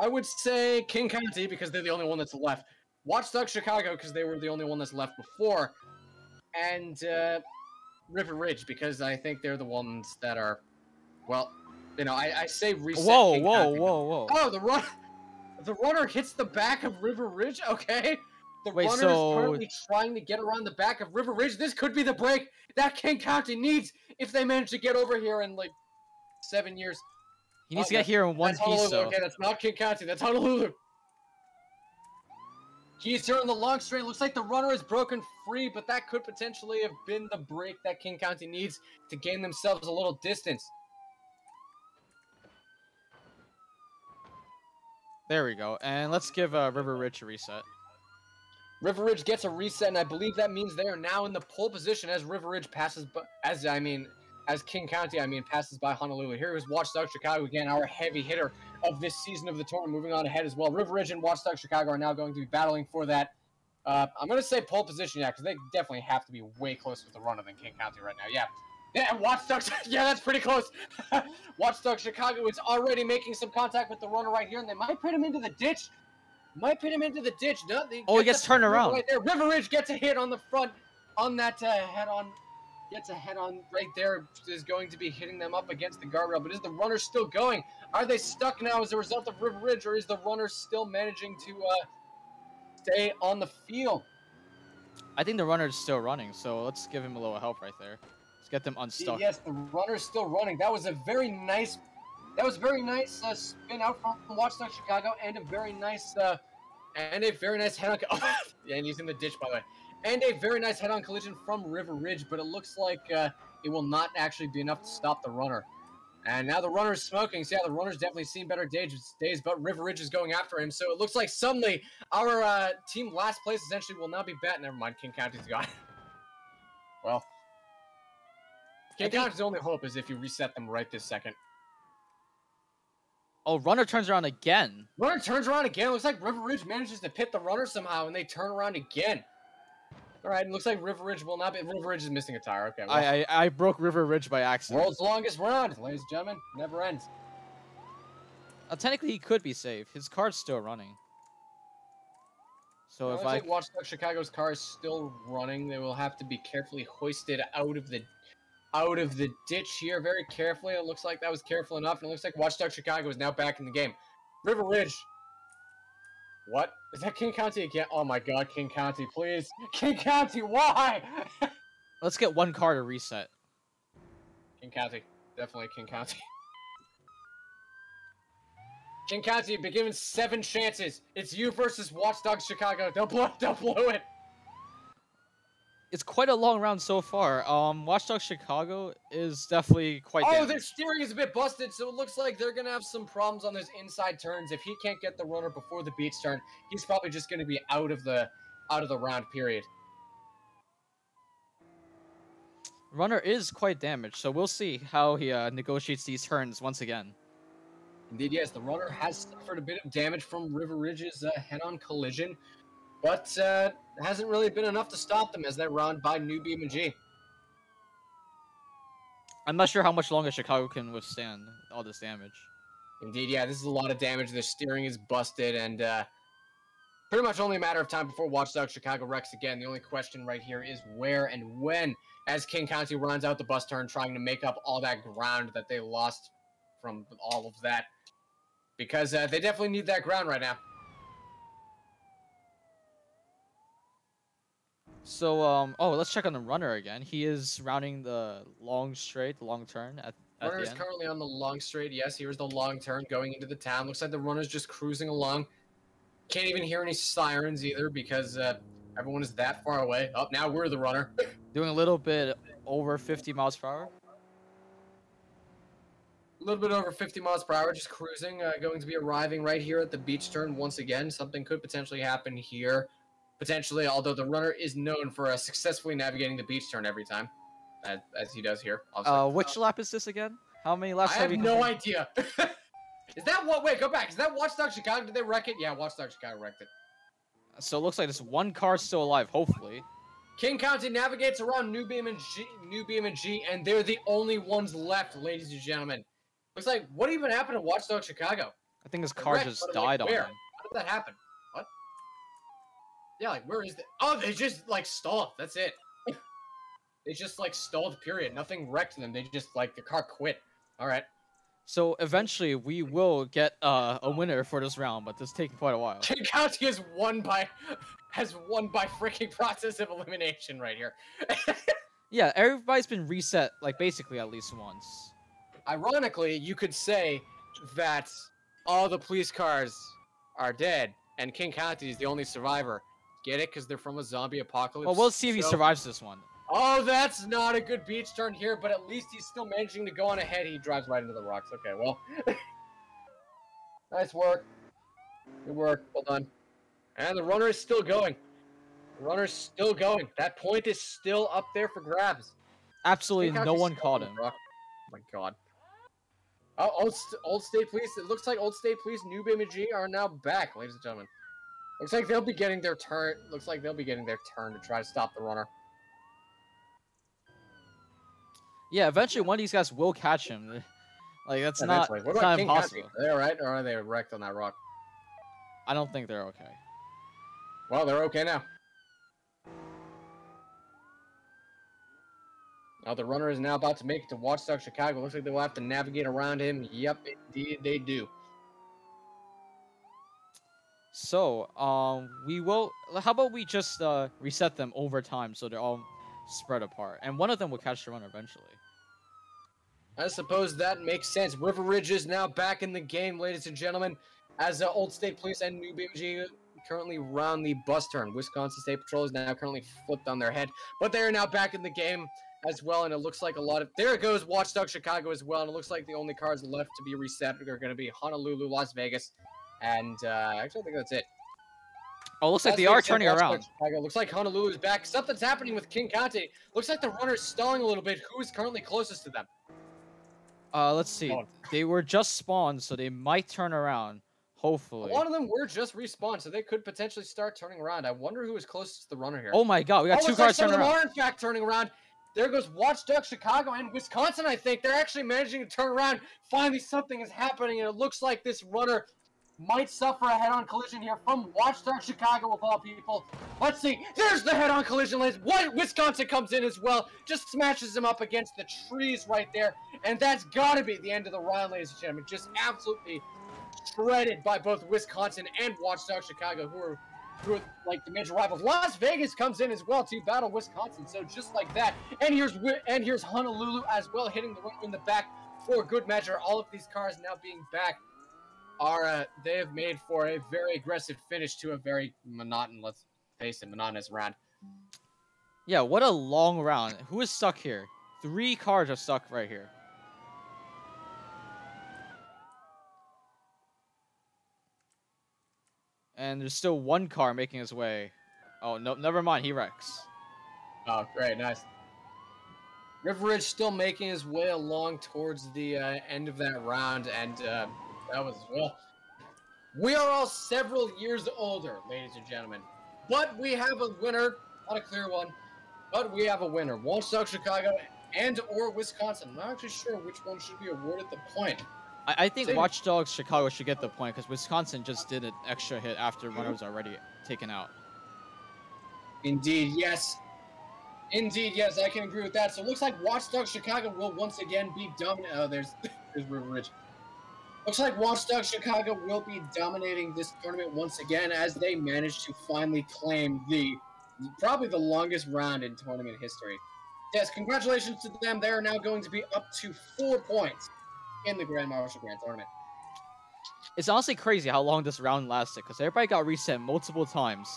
A: I would say King County because they're the only one that's left. Watch Dogs Chicago because they were the only one that's left before, and River Ridge because I think they're the ones that are, well, you know, I say reset.
B: Whoa,
A: King
B: whoa,
A: County.
B: whoa, whoa!
A: Oh, the runner hits the back of River Ridge. Okay, the
B: Wait,
A: runner is currently trying to get around the back of River Ridge. This could be the break that King County needs if they manage to get over here in like 7 years.
B: He needs to get here in one piece, though.
A: Okay, that's not King County. That's Honolulu. He's here in the long straight. Looks like the runner is broken free, but that could potentially have been the break that King County needs to gain themselves a little distance.
B: There we go. And let's give River Ridge a reset.
A: River Ridge gets a reset, and I believe that means they are now in the pole position as River Ridge passes, as King County, passes by Honolulu. Here is Watchdog Chicago again, our heavy hitter of this season of the tournament, moving on ahead as well. River Ridge and Watchdog Chicago are now going to be battling for that. I'm going to say pole position, yeah, because they definitely have to be way closer to the runner than King County right now. Yeah, Watchdog, yeah, that's pretty close. Watchdog Chicago is already making some contact with the runner right here, and they might put him into the ditch. No,
B: he gets turned around.
A: Right there. River Ridge gets a hit on the front, on that head-on. Gets a head-on right there. Is going to be hitting them up against the guardrail. But is the runner still going? Are they stuck now as a result of River Ridge, or is the runner still managing to stay on the field?
B: I think the runner is still running, so let's give him a little help right there. Let's get them unstuck.
A: Yes, the runner is still running. That was a very nice. Spin out from Watchdog Chicago, and a very nice head-on. Oh, yeah, and he's in the ditch, by the way. And a very nice head-on collision from River Ridge, but it looks like it will not actually be enough to stop the runner. And now the runner is smoking. So yeah, the runner's definitely seen better days, but River Ridge is going after him. So it looks like suddenly our team last place essentially will now be bet. Never mind, King County's gone. Well, King County's only hope is if you reset them right this second.
B: Oh, runner turns around again.
A: Runner turns around again. Looks like River Ridge manages to pit the runner somehow, and they turn around again. All right, it looks like River Ridge will not be. River Ridge is missing a tire. Okay. Well,
B: I broke River Ridge by accident.
A: World's longest round, ladies and gentlemen. Never ends.
B: Technically, he could be saved. His car's still running. So if I
A: Watchdog Chicago's car is still running, they will have to be carefully hoisted out of the ditch here very carefully. It looks like that was careful enough, and it looks like Watchdog Chicago is now back in the game. River Ridge. What? Is that King County again? Oh my god, King County, please. King County, why?
B: Let's get one car to reset.
A: King County. Definitely King County. King County, you've been given 7 chances. It's you versus Watchdog Chicago. Don't blow it.
B: It's quite a long round so far. Watchdog Chicago is definitely quite damaged.
A: Their steering is a bit busted, so it looks like they're going to have some problems on those inside turns. If he can't get the runner before the beach turn, he's probably just going to be out of the round period.
B: Runner is quite damaged, so we'll see how he negotiates these turns once again.
A: Indeed, yes, the runner has suffered a bit of damage from River Ridge's head-on collision, but hasn't really been enough to stop them as they run by new BeamNG.
B: I'm not sure how much longer Chicago can withstand all this damage.
A: Indeed, yeah, this is a lot of damage. Their steering is busted, and pretty much only a matter of time before Watchdog Chicago wrecks again. The only question right here is where and when, as King County runs out the bus turn, trying to make up all that ground that they lost from all of that. Because they definitely need that ground right now.
B: So, let's check on the runner again. He is rounding the long straight, long turn at
A: runner
B: the
A: is
B: end.
A: Currently on the long straight. Yes, here's the long turn going into the town. Looks like the runner's just cruising along. Can't even hear any sirens either because everyone is that far away. Oh, now we're the runner.
B: Doing a little bit over 50 miles per hour.
A: A little bit over 50 miles per hour, just cruising. Going to be arriving right here at the beach turn once again. Something could potentially happen here. Potentially, although the runner is known for successfully navigating the beach turn every time, as he does here.
B: Which lap is this again? How many laps
A: I have no idea. Is that what? Wait, go back. Is that Watchdog Chicago? Did they wreck it? Yeah, Watchdog Chicago wrecked it.
B: So it looks like this one car's still alive, hopefully.
A: King County navigates around New BeamNG, and they're the only ones left, ladies and gentlemen. Looks like, what even happened to Watchdog Chicago?
B: I think his car just died on him.
A: How did that happen? What? Yeah, like, where is it? Oh, they just, like, stalled. That's it. They just, like, stalled, period. Nothing wrecked them. They just, like, the car quit. All right.
B: So eventually we will get a winner for this round, but this is taking quite a while.
A: King County has won by freaking process of elimination right here.
B: Yeah, everybody's been reset, like, basically at least once.
A: Ironically, you could say that all the police cars are dead, and King County is the only survivor. Get it? Because they're from a zombie apocalypse.
B: Well, we'll see if he survives this one.
A: Oh, that's not a good beach turn here, but at least he's still managing to go on ahead. He drives right into the rocks. Okay, well. Nice work. Good work. Well done. And the runner is still going. The runner's still going. That point is still up there for grabs.
B: Absolutely no one caught him.
A: Oh my god. Oh, Old State Police. It looks like Old State Police, New BeamNG are now back, ladies and gentlemen. Looks like they'll be getting their turn. Looks like they'll be getting their turn to try to stop the runner.
B: Yeah, eventually one of these guys will catch him. Like, that's not impossible.
A: Are they alright, or are they wrecked on that rock?
B: I don't think they're okay.
A: Well, they're okay now. Now the runner is now about to make it to Watchdog Chicago. Looks like they will have to navigate around him. Yep, indeed they do.
B: So, we will... How about we just reset them over time so they're all spread apart? And one of them will catch the runner eventually.
A: I suppose that makes sense. River Ridge is now back in the game, ladies and gentlemen, as Old State Police and New BeamNG currently round the bus turn. Wisconsin State Patrol is now currently flipped on their head, but they are now back in the game as well, and it looks like a lot of... There it goes, Watchdog Chicago as well, and it looks like the only cars left to be reset are going to be Honolulu, Las Vegas, and actually I think that's it.
B: Oh, looks like they are turning around.
A: Chicago. Looks like Honolulu is back. Something's happening with King County. Looks like the runner's stalling a little bit. Who is currently closest to them?
B: Let's see. They were just spawned, so they might turn around. Hopefully.
A: A lot of them were just respawned, so they could potentially start turning around. I wonder who is closest to the runner here.
B: Oh my god, we got two cars turning around.
A: Some of them are, in fact, turning around. There goes Watchdog Chicago and Wisconsin, I think. They're actually managing to turn around. Finally, something is happening, and it looks like this runner might suffer a head-on collision here from Watchdog Chicago, of all people. Let's see. There's the head-on collision, ladies. Wisconsin comes in as well. Just smashes him up against the trees right there. And that's got to be the end of the round, ladies and gentlemen. Just absolutely shredded by both Wisconsin and Watchdog Chicago, who are like the major rivals. Las Vegas comes in as well to battle Wisconsin. So just like that. And here's Honolulu as well, hitting the winner in the back for good measure. All of these cars now being back they have made for a very aggressive finish to a very monotonous round.
B: Yeah, what a long round. Who is stuck here? 3 cars are stuck right here. And there's still 1 car making his way. Oh, no, never mind. He wrecks.
A: Oh, great. Nice. River Ridge still making his way along towards the end of that round, and that was, well, we are all several years older, ladies and gentlemen. But we have a winner, not a clear one, but we have a winner. Watchdog Chicago and or Wisconsin. I'm not actually sure which one should be awarded the point.
B: I think Watchdog Chicago should get the point because Wisconsin just did an extra hit after runner was already taken out.
A: Indeed, yes. Indeed, yes, I can agree with that. So it looks like Watchdog Chicago will once again be dominant. Oh, there's River Ridge. Looks like Watchdog Chicago will be dominating this tournament once again as they manage to finally claim probably the longest round in tournament history. Yes, congratulations to them. They are now going to be up to 4 points in the Grand Marshal Grand Tournament.
B: It's honestly crazy how long this round lasted because everybody got reset multiple times.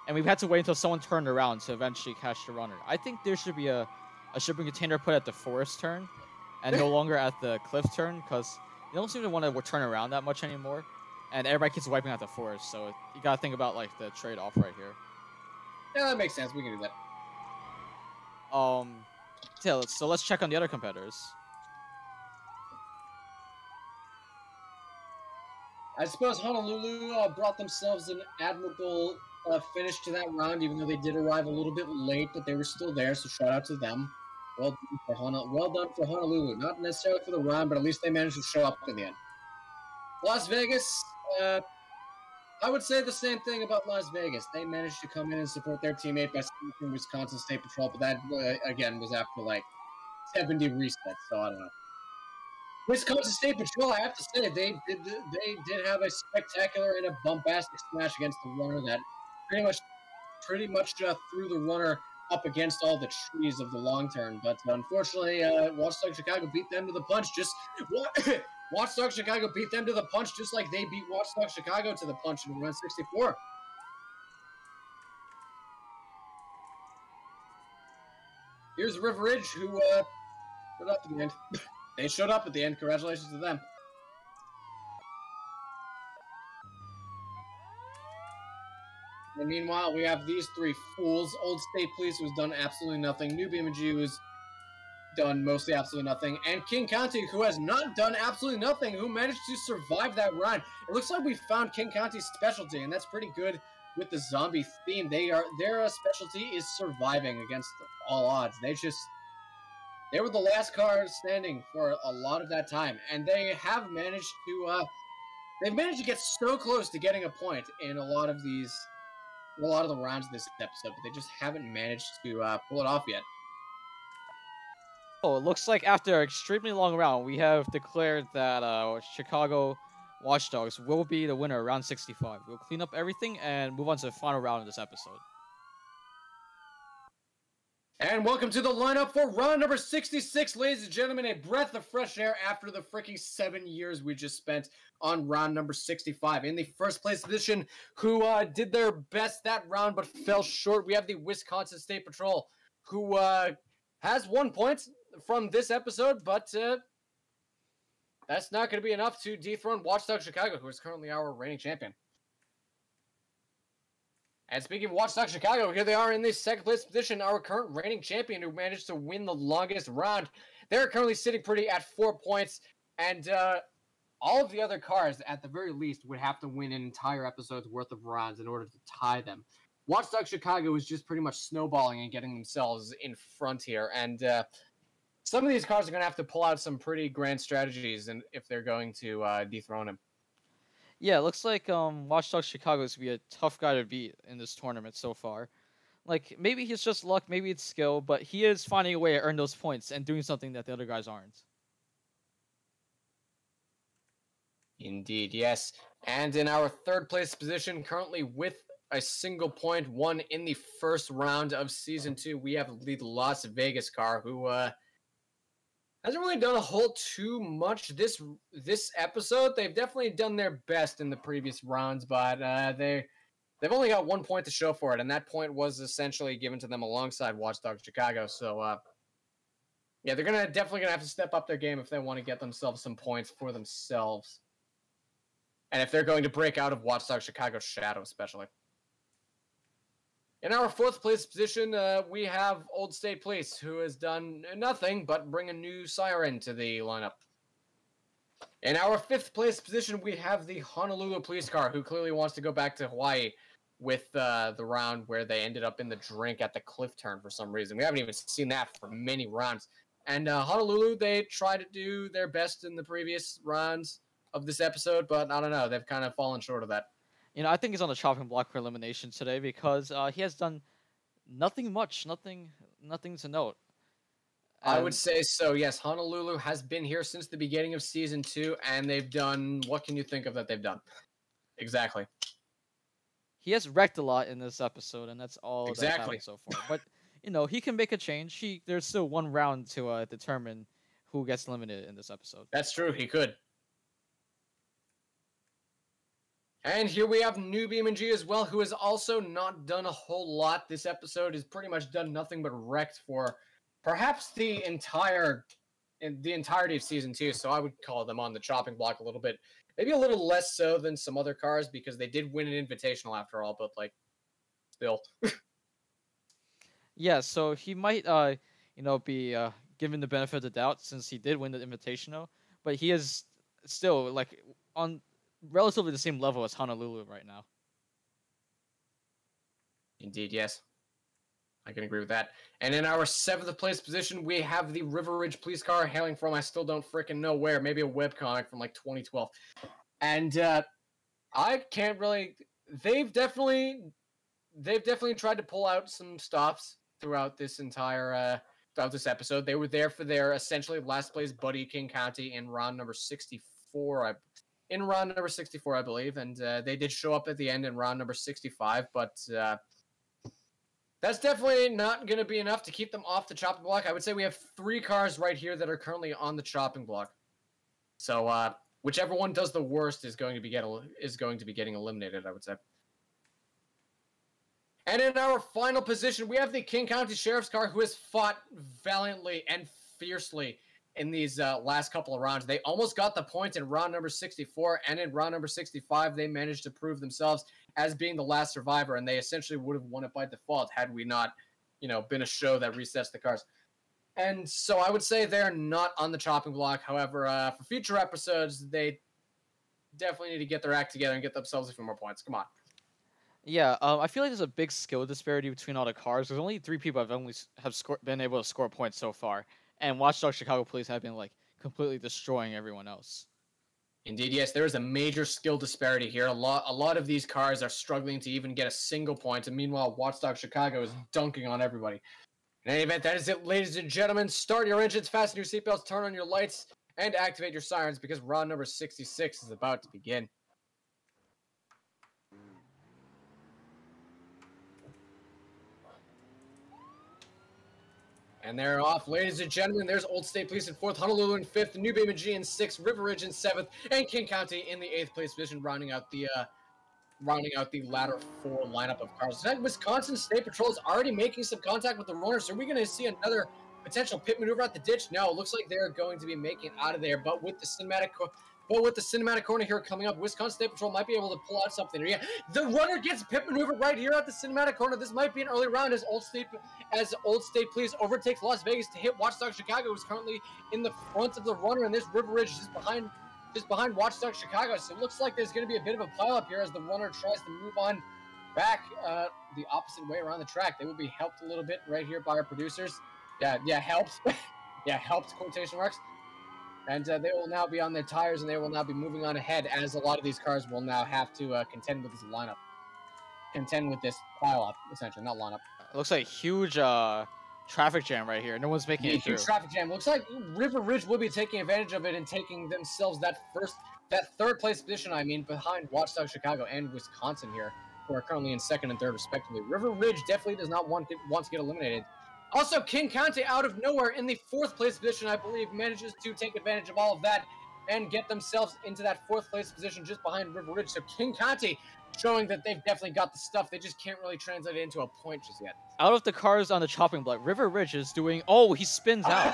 B: And we've had to wait until someone turned around to eventually catch the runner. I think there should be a shipping container put at the forest turn and no longer at the cliff turn because you don't seem to want to turn around that much anymore, and everybody keeps wiping out the forest. So you gotta think about like the trade-off right here.
A: Yeah, that makes sense. We can do that.
B: Yeah, so let's check on the other competitors.
A: I suppose Honolulu brought themselves an admirable finish to that round, even though they did arrive a little bit late, but they were still there, so shout out to them. Well done for Honolulu. Not necessarily for the round, but at least they managed to show up in the end. Las Vegas, I would say the same thing about Las Vegas. They managed to come in and support their teammate by sweeping Wisconsin State Patrol, but that, again, was after, like, 70 resets, so I don't know. Wisconsin State Patrol, I have to say, they did have a spectacular and a bombastic smash against the runner that pretty much threw the runner up against all the trees of the long turn. But unfortunately, Watchdog Chicago beat them to the punch. Watchdog Chicago beat them to the punch just like they beat Watchdog Chicago to the punch in round 64. Here's River Ridge, who showed up at the end. They showed up at the end. Congratulations to them. And meanwhile, we have these three fools. Old State Police, who's done absolutely nothing. New BeamNG, who's done mostly absolutely nothing. And King County, who has not done absolutely nothing, who managed to survive that round. It looks like we found King County's specialty, and that's pretty good with the zombie theme. Their specialty is surviving against all odds. They were the last car standing for a lot of that time, and they have managed to they've managed to get so close to getting a point in a lot of the rounds of this episode, but they just haven't managed to pull it off yet.
B: Oh, it looks like after an extremely long round, we have declared that Chicago Watchdogs will be the winner around 65. We'll clean up everything and move on to the final round of this episode.
A: And welcome to the lineup for round number 66, ladies and gentlemen. A breath of fresh air after the freaking 7 years we just spent on round number 65. In the first place position, who did their best that round but fell short, we have the Wisconsin State Patrol, who has 1 point from this episode, but that's not going to be enough to dethrone Watchdog Chicago, who is currently our reigning champion. And speaking of Watchdog Chicago, here they are in the second place position, our current reigning champion who managed to win the longest round. They're currently sitting pretty at 4 points, and all of the other cars, at the very least, would have to win an entire episode's worth of rounds in order to tie them. Watchdog Chicago is just pretty much snowballing and getting themselves in front here, and some of these cars are going to have to pull out some pretty grand strategies and if they're going to dethrone him.
B: Yeah, it looks like Watchdog Chicago is going to be a tough guy to beat in this tournament so far. Like, maybe he's just luck, maybe it's skill, but he is finding a way to earn those points and doing something that the other guys aren't.
A: Indeed, yes. And in our third place position, currently with a single point, won in the first round of Season 2, we have the Las Vegas car, who hasn't really done a whole too much this episode. They've definitely done their best in the previous rounds, but they've only got 1 point to show for it, and that point was essentially given to them alongside Watchdog Chicago. So, yeah, they're definitely gonna have to step up their game if they want to get themselves some points for themselves, and if they're going to break out of Watchdog Chicago's shadow, especially. In our fourth place position, we have Old State Police, who has done nothing but bring a new siren to the lineup. In our fifth place position, we have the Honolulu police car, who clearly wants to go back to Hawaii with the round where they ended up in the drink at the cliff turn for some reason. We haven't even seen that for many rounds. And Honolulu, they tried to do their best in the previous rounds of this episode, but I don't know, they've kind of fallen short of that.
B: You know, I think he's on the chopping block for elimination today because he has done nothing much, nothing to note.
A: I would say so, yes. Honolulu has been here since the beginning of Season 2, and they've done, what can you think of that they've done? Exactly.
B: He has wrecked a lot in this episode, and that's all that's happened so far. But, you know, he can make a change. There's still one round to determine who gets eliminated in this episode.
A: That's true, he could. And here we have new BeamNG as well, who has also not done a whole lot. This episode has pretty much done nothing but wrecked for perhaps the entire in the entirety of Season 2, so I would call them on the chopping block a little bit. Maybe a little less so than some other cars because they did win an invitational after all, but, like, still.
B: Yeah, so he might, be given the benefit of the doubt since he did win the Invitational, but he is still like on relatively the same level as Honolulu right now.
A: Indeed, yes. I can agree with that. And in our 7th place position, we have the River Ridge police car hailing from I still don't freaking know where, maybe a webcomic from like 2012. And I can't really. They've definitely tried to pull out some stops throughout this entire throughout this episode. They were there for their essentially last place buddy King County in round number 64. I believe, and they did show up at the end in round number 65, but that's definitely not going to be enough to keep them off the chopping block. I would say we have 3 cars right here that are currently on the chopping block. So whichever one does the worst is going to be getting eliminated, I would say. And in our final position, we have the King County Sheriff's car, who has fought valiantly and fiercely in these last couple of rounds. They almost got the point in round number 64, and in round number 65, they managed to prove themselves as being the last survivor, and they essentially would have won it by default had we not, been a show that resets the cars. And so I would say they're not on the chopping block. However, for future episodes, they definitely need to get their act together and get themselves a few more points. Come on.
B: Yeah, I feel like there's a big skill disparity between all the cars. There's only 3 people have been able to score points so far, and Watchdog Chicago Police have been like completely destroying everyone else.
A: Indeed, yes, there is a major skill disparity here. A lot of these cars are struggling to even get a single point, and meanwhile, Watchdog Chicago is dunking on everybody. In any event, that is it, ladies and gentlemen. Start your engines, fasten your seatbelts, turn on your lights, and activate your sirens because round number 66 is about to begin. And they're off, ladies and gentlemen. There's Old State Police in 4th, Honolulu in 5th, New BeamNG in 6th, River Ridge in 7th, and King County in the 8th place position, rounding out the latter 4 lineup of cars. In fact, Wisconsin State Patrol is already making some contact with the runners. Are we going to see another potential pit maneuver at the ditch? No, it looks like they're going to be making out of there. But with the cinematic corner here coming up, Wisconsin State Patrol might be able to pull out something. Yeah, the runner gets pit maneuver right here at the cinematic corner. This might be an early round as Old State Police overtakes Las Vegas to hit Watchdog Chicago, who's currently in the front of the runner, and this River Ridge is behind Watchdog Chicago. So it looks like there's going to be a bit of a pileup here as the runner tries to move on back the opposite way around the track. They will be helped a little bit right here by our producers. Yeah, helped. Yeah, helped, quotation marks. And they will now be on their tires, and they will now be moving on ahead, as a lot of these cars will now have to contend with this lineup. Contend with this pileup, essentially, not lineup.
B: It looks like a huge traffic jam right here. No one's making it through.
A: Huge traffic jam. Looks like River Ridge will be taking advantage of it and taking themselves that 3rd place position, behind Watchdog Chicago and Wisconsin here, who are currently in 2nd and 3rd, respectively. River Ridge definitely does not want to get eliminated. Also, King County, out of nowhere, in the 4th place position, I believe, manages to take advantage of all of that and get themselves into that 4th place position just behind River Ridge. So King County showing that they've definitely got the stuff. They just can't really translate it into a point just yet.
B: Out of the cars on the chopping block, River Ridge is doing... Oh, he spins out.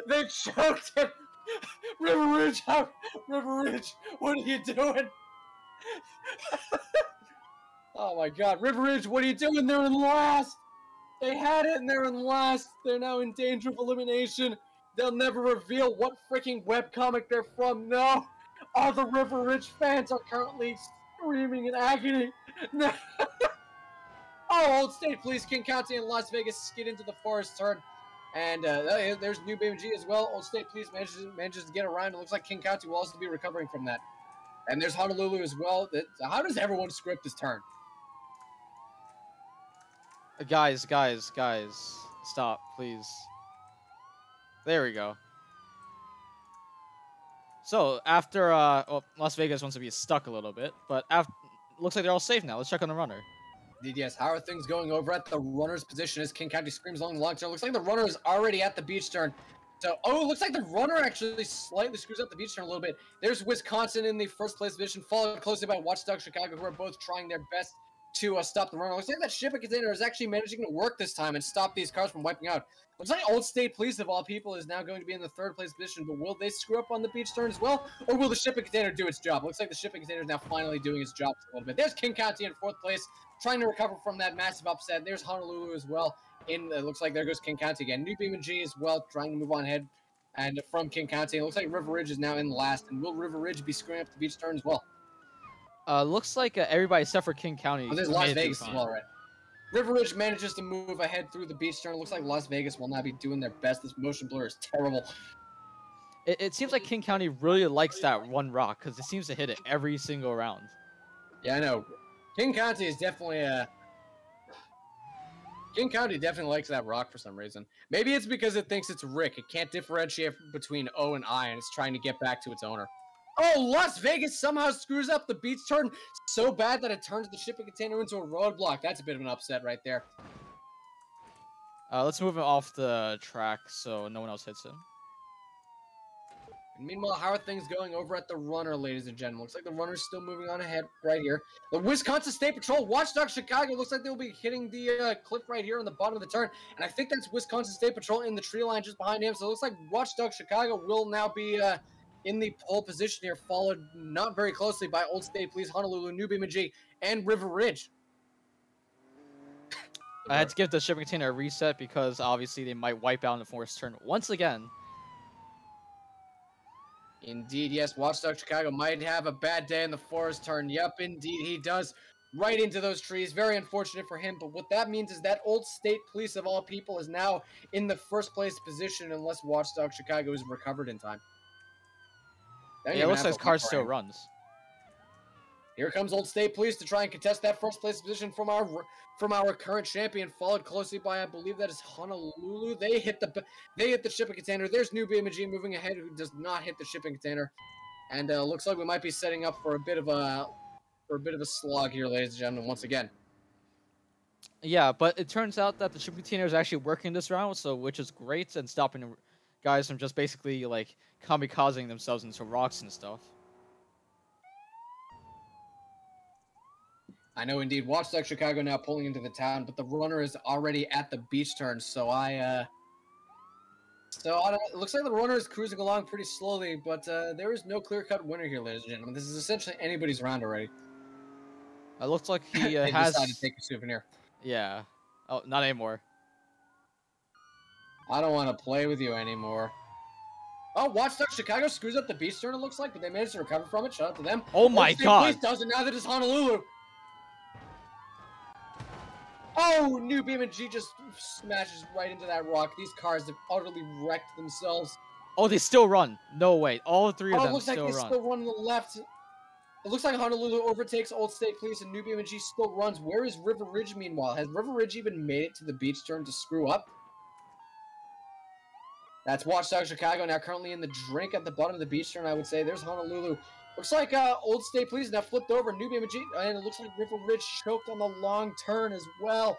A: they choked him. River Ridge, what are you doing? Oh my god, River Ridge, what are you doing? They're in last. They had it and they're in last. They're now in danger of elimination. They'll never reveal what freaking webcomic they're from. No. All the River Ridge fans are currently screaming in agony. No. Oh, Old State Police, King County, and Las Vegas skid into the forest turn. And there's New BeamNG as well. Old State Police manages to get around. It looks like King County will also be recovering from that. And there's Honolulu as well. How does everyone script this turn?
B: Guys, stop, please. There we go. So, after, Las Vegas wants to be stuck a little bit, but looks like they're all safe now. Let's check on the runner.
A: Yes, how are things going over at the runner's position as King County screams along the long turn? Looks like the runner is already at the beach turn. So, it looks like the runner actually slightly screws up the beach turn a little bit. There's Wisconsin in the 1st place position, followed closely by Watchdog Chicago, who are both trying their best to stop the runner. Looks like that shipping container is actually managing to work this time and stop these cars from wiping out. Looks like Old State Police, of all people, is now going to be in the 3rd place position, but will they screw up on the beach turn as well, or will the shipping container do its job? Looks like the shipping container is now finally doing its job a little bit. There's King County in 4th place, trying to recover from that massive upset. There's Honolulu as well. Looks like there goes King County again. New BeamNG as well, trying to move on ahead and from King County. It looks like River Ridge is now in last, and will River Ridge be screwing up the beach turn as well?
B: Looks like everybody except for King County.
A: Oh, there's Las Vegas as well, right? River Ridge manages to move ahead through the beach turn. Looks like Las Vegas will not be doing their best. This motion blur is terrible.
B: It seems like King County really likes that one rock because it seems to hit it every single round.
A: Yeah, I know. King County is definitely King County definitely likes that rock for some reason. Maybe it's because it thinks it's Rick. It can't differentiate between O and I, and it's trying to get back to its owner. Oh, Las Vegas somehow screws up the beach turn so bad that it turns the shipping container into a roadblock. That's a bit of an upset right there.
B: Let's move him off the track so no one else hits him.
A: And meanwhile, how are things going over at the runner, ladies and gentlemen? Looks like the runner's still moving on ahead right here. The Wisconsin State Patrol, Watchdog Chicago, looks like they'll be hitting the cliff right here on the bottom of the turn. And I think that's Wisconsin State Patrol in the tree line just behind him. So it looks like Watchdog Chicago will now be in the pole position here, followed not very closely by Old State Police, Honolulu, New BeamNG, and River Ridge.
B: I had to give the shipping container a reset because obviously they might wipe out in the 4th turn once again.
A: Indeed, yes, Watchdog Chicago might have a bad day in the 4th turn. Yep, indeed, he does. Right into those trees. Very unfortunate for him, but what that means is that Old State Police, of all people, is now in the 1st place position unless Watchdog Chicago is recovered in time.
B: Yeah, it looks like his car still runs.
A: Here comes Old State Police to try and contest that 1st place position from our current champion, followed closely by, I believe that is Honolulu. They hit the shipping container. There's New BeamNG moving ahead, who does not hit the shipping container, and looks like we might be setting up for a bit of a slog here, ladies and gentlemen, once again.
B: Yeah, but it turns out that the shipping container is actually working this round, so which is great and stopping guys from just basically like kamikazing themselves into rocks and stuff.
A: I know, indeed. Watchdog Chicago now pulling into the town, but the runner is already at the beach turn, so it looks like the runner is cruising along pretty slowly, but there is no clear-cut winner here, ladies and gentlemen. This is essentially anybody's round already.
B: It looks like he
A: they
B: has
A: decided to take a souvenir.
B: Yeah. Oh, not anymore.
A: I don't want to play with you anymore. Oh, Watchdog Chicago screws up the beach turn, it looks like, but they managed to recover from it. Shout out to them.
B: Oh my god.
A: Police does it, now that it's Honolulu. Oh, New BeamNG just smashes right into that rock. These cars have utterly wrecked themselves.
B: Oh, they still run. No, wait. All 3 of them
A: it looks like
B: still
A: they
B: run.
A: still run on the left. It looks like Honolulu overtakes Old State Police and New BeamNG still runs. Where is River Ridge, meanwhile? Has River Ridge even made it to the beach turn to screw up? That's Watchdog Chicago now currently in the drink at the bottom of the beach turn, I would say. There's Honolulu. Looks like Old State Police now flipped over. New BeamNG, and it looks like River Ridge choked on the long turn as well.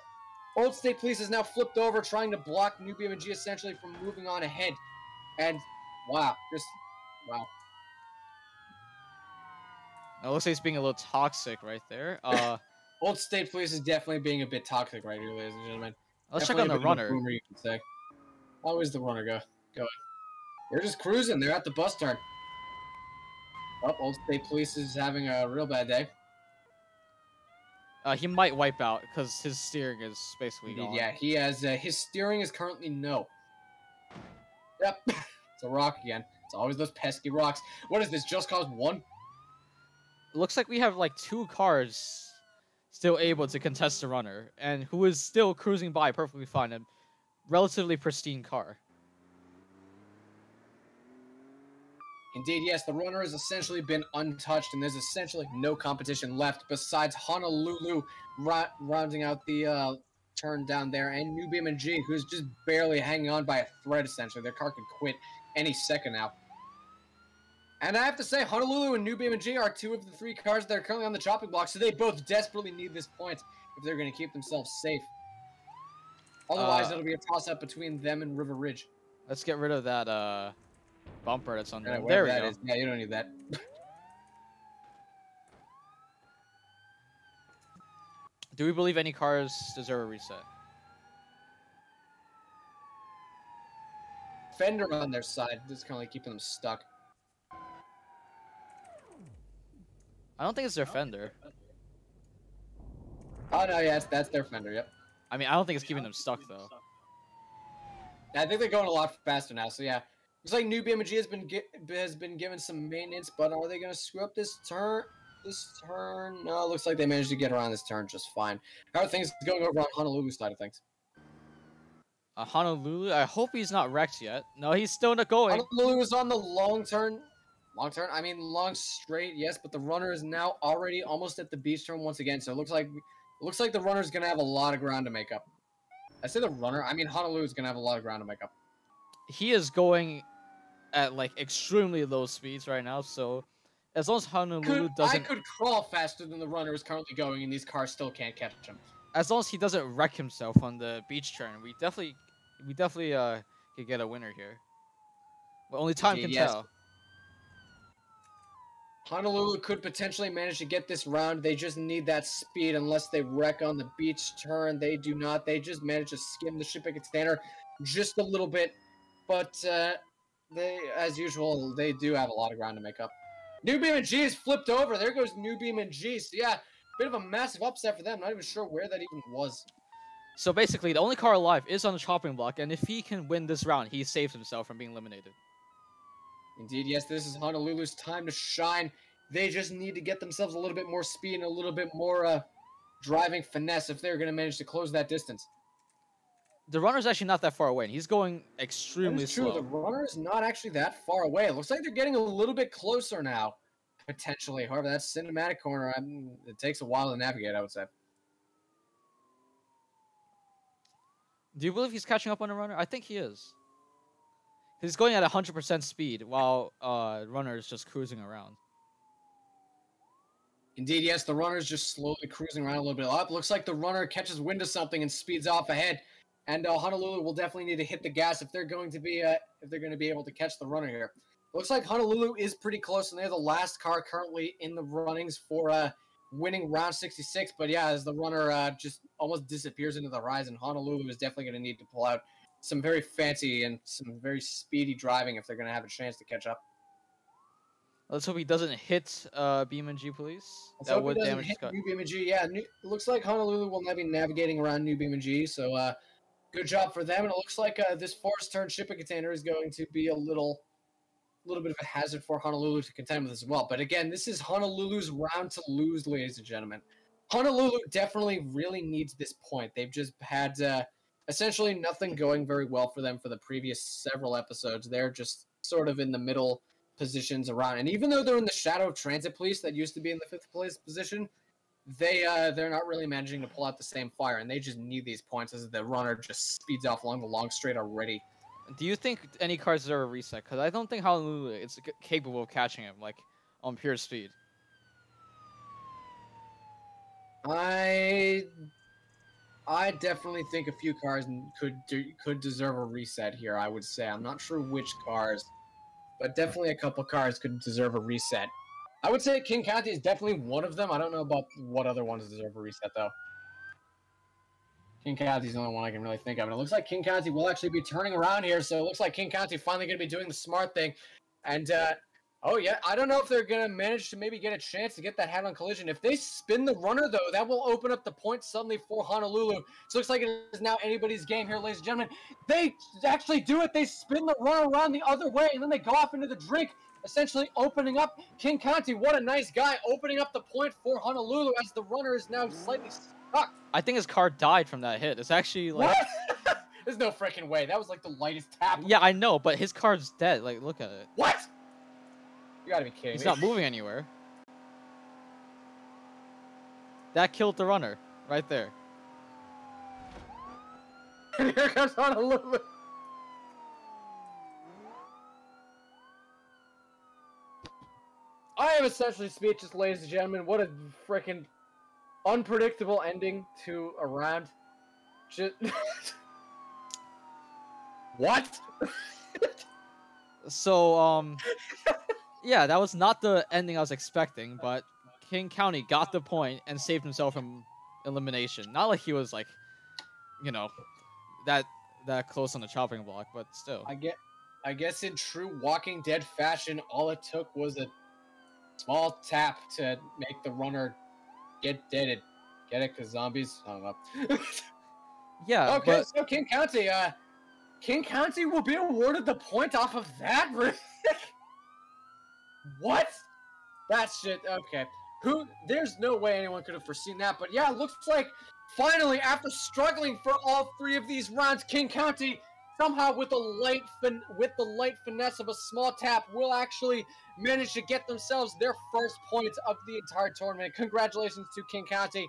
A: Old State Police is now flipped over, trying to block New BeamNG essentially from moving on ahead. And, wow. Wow.
B: It looks like he's being a little toxic right there.
A: Old State Police is definitely being a bit toxic right here, ladies and gentlemen.
B: Let's check on the runner.
A: Boomer, you can say. How is the runner going? They're just cruising. They're at the bus turn. Oh, Old State Police is having a real bad day.
B: He might wipe out because his steering is basically gone.
A: Yeah, he has. His steering is currently no. Yep, it's a rock again. It's always those pesky rocks. What is this? Just Cause 1?
B: It looks like we have like 2 cars still able to contest the runner, and who is still cruising by perfectly fine. A relatively pristine car.
A: Indeed, yes, the runner has essentially been untouched, and there's essentially no competition left besides Honolulu rounding out the turn down there, and New BeamNG, who's just barely hanging on by a thread, essentially. Their car could quit any second now. And I have to say, Honolulu and New BeamNG are 2 of the 3 cars that are currently on the chopping block, so they both desperately need this point if they're going to keep themselves safe. Otherwise, it'll be a toss-up between them and River Ridge.
B: Let's get rid of that bumper that's on there.
A: Yeah,
B: there we go.
A: Yeah, you don't need that.
B: Do we believe any cars deserve a reset?
A: Fender on their side. This is currently keeping them stuck.
B: I don't think it's their fender.
A: Oh no, yes, that's their fender. Yep.
B: I mean, I don't think it's keeping them stuck though.
A: I think they're going a lot faster now. So yeah, looks like new BeamNG has been given some maintenance, but are they gonna screw up this turn? No, it looks like they managed to get around this turn just fine. How are things going over on Honolulu's side of things?
B: Honolulu, I hope he's not wrecked yet. No, he's still not going.
A: Honolulu is on the long turn. I mean long straight, yes, but the runner is now already almost at the beach turn once again. So it looks like the runner's gonna have a lot of ground to make up. I say the runner, I mean Honolulu's gonna have a lot of ground to make up.
B: He is going at like extremely low speeds right now, so as long as Honolulu doesn't...
A: I could crawl faster than the runner is currently going, and these cars still can't catch him.
B: As long as he doesn't wreck himself on the beach turn, we definitely could get a winner here. But only time can tell.
A: Honolulu could potentially manage to get this round. They just need that speed unless they wreck on the beach turn. They do not. They just manage to skim the shipping container just a little bit. But they, as usual, they do have a lot of ground to make up. New BeamNG is flipped over. There goes New BeamNG. So yeah, bit of a massive upset for them. Not even sure where that even was.
B: So basically, the only car alive is on the chopping block, and if he can win this round, he saves himself from being eliminated.
A: Indeed, yes, this is Honolulu's time to shine. They just need to get themselves a little bit more speed and a little bit more driving finesse if they're going to manage to close that distance.
B: The runner's actually not that far away, and he's going extremely slow.
A: True, the runner is not actually that far away. It looks like they're getting a little bit closer now, potentially. However, that cinematic corner, it takes a while to navigate, I would say.
B: Do you believe he's catching up on the runner? I think he is. He's going at 100% speed while runner is just cruising around.
A: Indeed, yes, the runner is just slowly cruising around a little bit up. Looks like the runner catches wind of something and speeds off ahead. And Honolulu will definitely need to hit the gas if they're going to be able to catch the runner here. Looks like Honolulu is pretty close, and they're the last car currently in the runnings for winning round 66. But yeah, as the runner just almost disappears into the horizon, Honolulu is definitely going to need to pull out some very fancy and some very speedy driving if they're going to have a chance to catch up.
B: Let's hope he doesn't hit BeamNG, please.
A: That would damage his car. New BeamNG, yeah. It looks like Honolulu will now be navigating around New BeamNG, so good job for them. And it looks like this forest turn shipping container is going to be a little bit of a hazard for Honolulu to contend with as well. But again, this is Honolulu's round to lose, ladies and gentlemen. Honolulu definitely really needs this point. They've just had essentially nothing going very well for them for the previous several episodes. They're just sort of in the middle positions around, and even though they're in the shadow of transit police that used to be in the 5th place position, they're not really managing to pull out the same fire, and they just need these points as the runner just speeds off along the long straight already.
B: Do you think any cars deserve a reset? Because I don't think Honolulu is capable of catching him like on pure speed.
A: I definitely think a few cars could deserve a reset here. I would say I'm not sure which cars, but definitely a couple cars could deserve a reset. I would say King County is definitely one of them. I don't know about what other ones deserve a reset, though. King County is the only one I can really think of. And it looks like King County will actually be turning around here, so it looks like King County finally going to be doing the smart thing. And, oh, yeah, I don't know if they're going to manage to maybe get a chance to get that head-on collision. If they spin the runner, though, that will open up the point suddenly for Honolulu. So it looks like it is now anybody's game here, ladies and gentlemen. They actually do it. They spin the runner around the other way, and then they go off into the drink, essentially opening up King County. What a nice guy, opening up the point for Honolulu as the runner is now slightly stuck.
B: I think his car died from that hit. It's actually like...
A: What? There's no freaking way. That was like the lightest tap.
B: Yeah, I know, but his car's dead. Like, look at it.
A: What? You gotta be kidding me.
B: He's not moving anywhere. That killed the runner. Right there.
A: And here comes Honolulu. I am essentially speechless, ladies and gentlemen. What a freaking unpredictable ending to a round. Just... What?
B: So, yeah, that was not the ending I was expecting, but King County got the point and saved himself from elimination. Not like he was like, you know, that close on the chopping block, but still.
A: I guess in true Walking Dead fashion, all it took was a small tap to make the runner get deaded. Get it? Because zombies? I don't know.
B: Yeah,
A: okay,
B: but...
A: so King County will be awarded the point off of that? What? That shit, okay. There's no way anyone could have foreseen that, but yeah, it looks like finally, after struggling for all 3 of these rounds, King County, somehow with the light finesse of a small tap, will actually manage to get themselves their first points of the entire tournament. Congratulations to King County.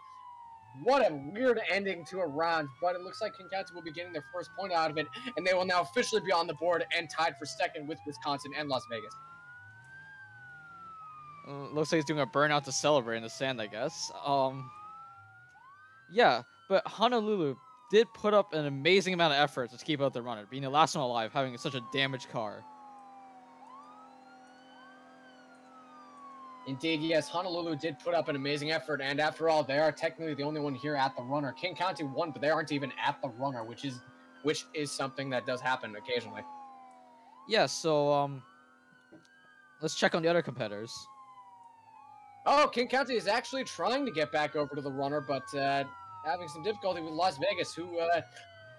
A: What a weird ending to a round, but it looks like King County will be getting their first point out of it, and they will now officially be on the board and tied for second with Wisconsin and Las Vegas.
B: Looks like he's doing a burnout to celebrate in the sand, I guess. Yeah, but Honolulu did put up an amazing amount of effort to keep out the runner, being the last one alive, having such a damaged car.
A: Indeed, yes, Honolulu did put up an amazing effort, and after all, they are technically the only one here at the runner. King County won, but they aren't even at the runner, which is something that does happen occasionally.
B: Yeah, so let's check on the other competitors.
A: Oh, King County is actually trying to get back over to the runner, but having some difficulty with Las Vegas, who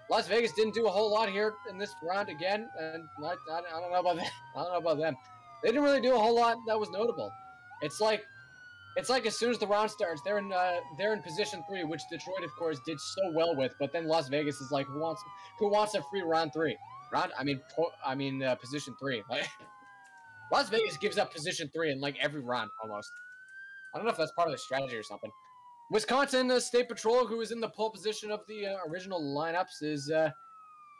A: Las Vegas didn't do a whole lot here in this round again, and I don't know about that. I don't know about them. They didn't really do a whole lot that was notable. It's like as soon as the round starts, they're in position 3, which Detroit, of course, did so well with. But then Las Vegas is like, who wants a free round 3? Position 3. Like, Las Vegas gives up position 3 in like every round almost. I don't know if that's part of the strategy or something. Wisconsin State Patrol, who is in the pole position of the original lineups, is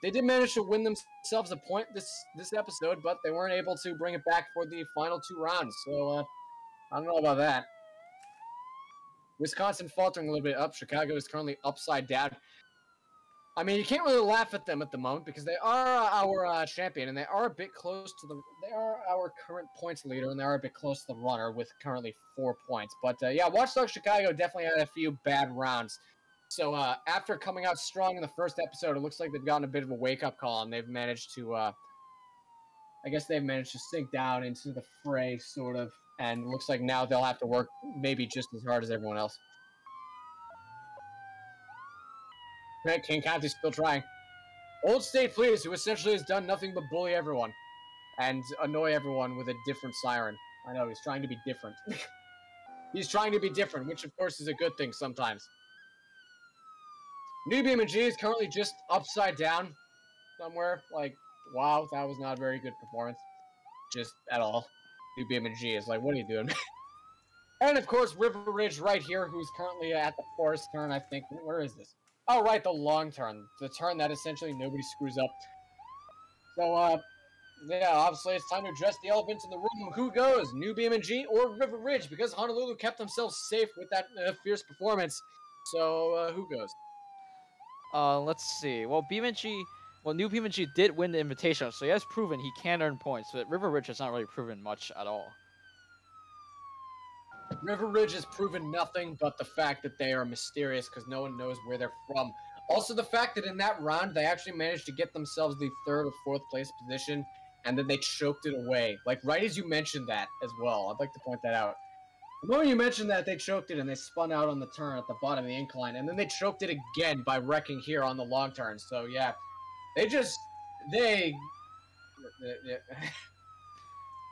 A: they did manage to win themselves a point this episode, but they weren't able to bring it back for the final 2 rounds. So I don't know about that. Wisconsin faltering a little bit up. Chicago is currently upside down. I mean, you can't really laugh at them at the moment because they are our champion, and they are a bit close to they are our current points leader, and they are a bit close to the runner with currently 4 points. But yeah, Watch Dogs Chicago definitely had a few bad rounds. So after coming out strong in the first episode, it looks like they've gotten a bit of a wake-up call, and they've managed to, I guess they've managed to sink down into the fray, sort of, and it looks like now they'll have to work maybe just as hard as everyone else. King County's still trying. Old State Police, who essentially has done nothing but bully everyone and annoy everyone with a different siren. I know, he's trying to be different. He's trying to be different, which of course is a good thing sometimes. New BeamNG is currently just upside down somewhere. Like, wow, that was not a very good performance. Just at all. New BeamNG is like, what are you doing? And of course, River Ridge right here, who's currently at the forest turn, I think. Where is this? Oh, right, the long turn. The turn that essentially nobody screws up. So, yeah, obviously it's time to address the elephant in the room. Who goes? New BeamNG or River Ridge? Because Honolulu kept themselves safe with that fierce performance. So, who goes?
B: Let's see. Well, New BeamNG did win the invitation, so he has proven he can earn points, but River Ridge has not really proven much at all.
A: River Ridge has proven nothing but the fact that they are mysterious because no one knows where they're from. Also, the fact that in that round, they actually managed to get themselves the 3rd or 4th place position, and then they choked it away. Like, right as you mentioned that as well. I'd like to point that out. The moment you mentioned that, they choked it, and they spun out on the turn at the bottom of the incline, and then they choked it again by wrecking here on the long turn. So, yeah,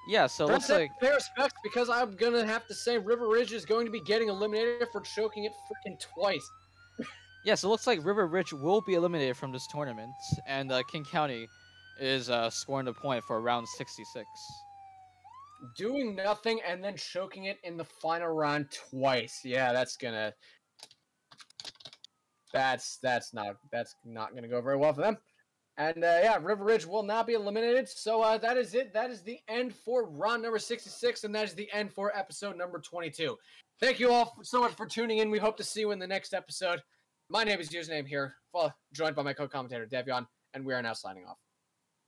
B: Yeah, so it looks like...
A: Pay respect, because I'm going to have to say River Ridge is going to be getting eliminated for choking it freaking twice.
B: Yeah, so it looks like River Ridge will be eliminated from this tournament, and King County is scoring the point for round 66.
A: Doing nothing and then choking it in the final round twice. Yeah, that's not gonna go very well for them. And yeah, River Ridge will not be eliminated. So that is it. That is the end for round number 66, and that is the end for episode number 22. Thank you all so much for tuning in. We hope to see you in the next episode. My name is UsernameHere, joined by my co-commentator, Devion, and we are now signing off.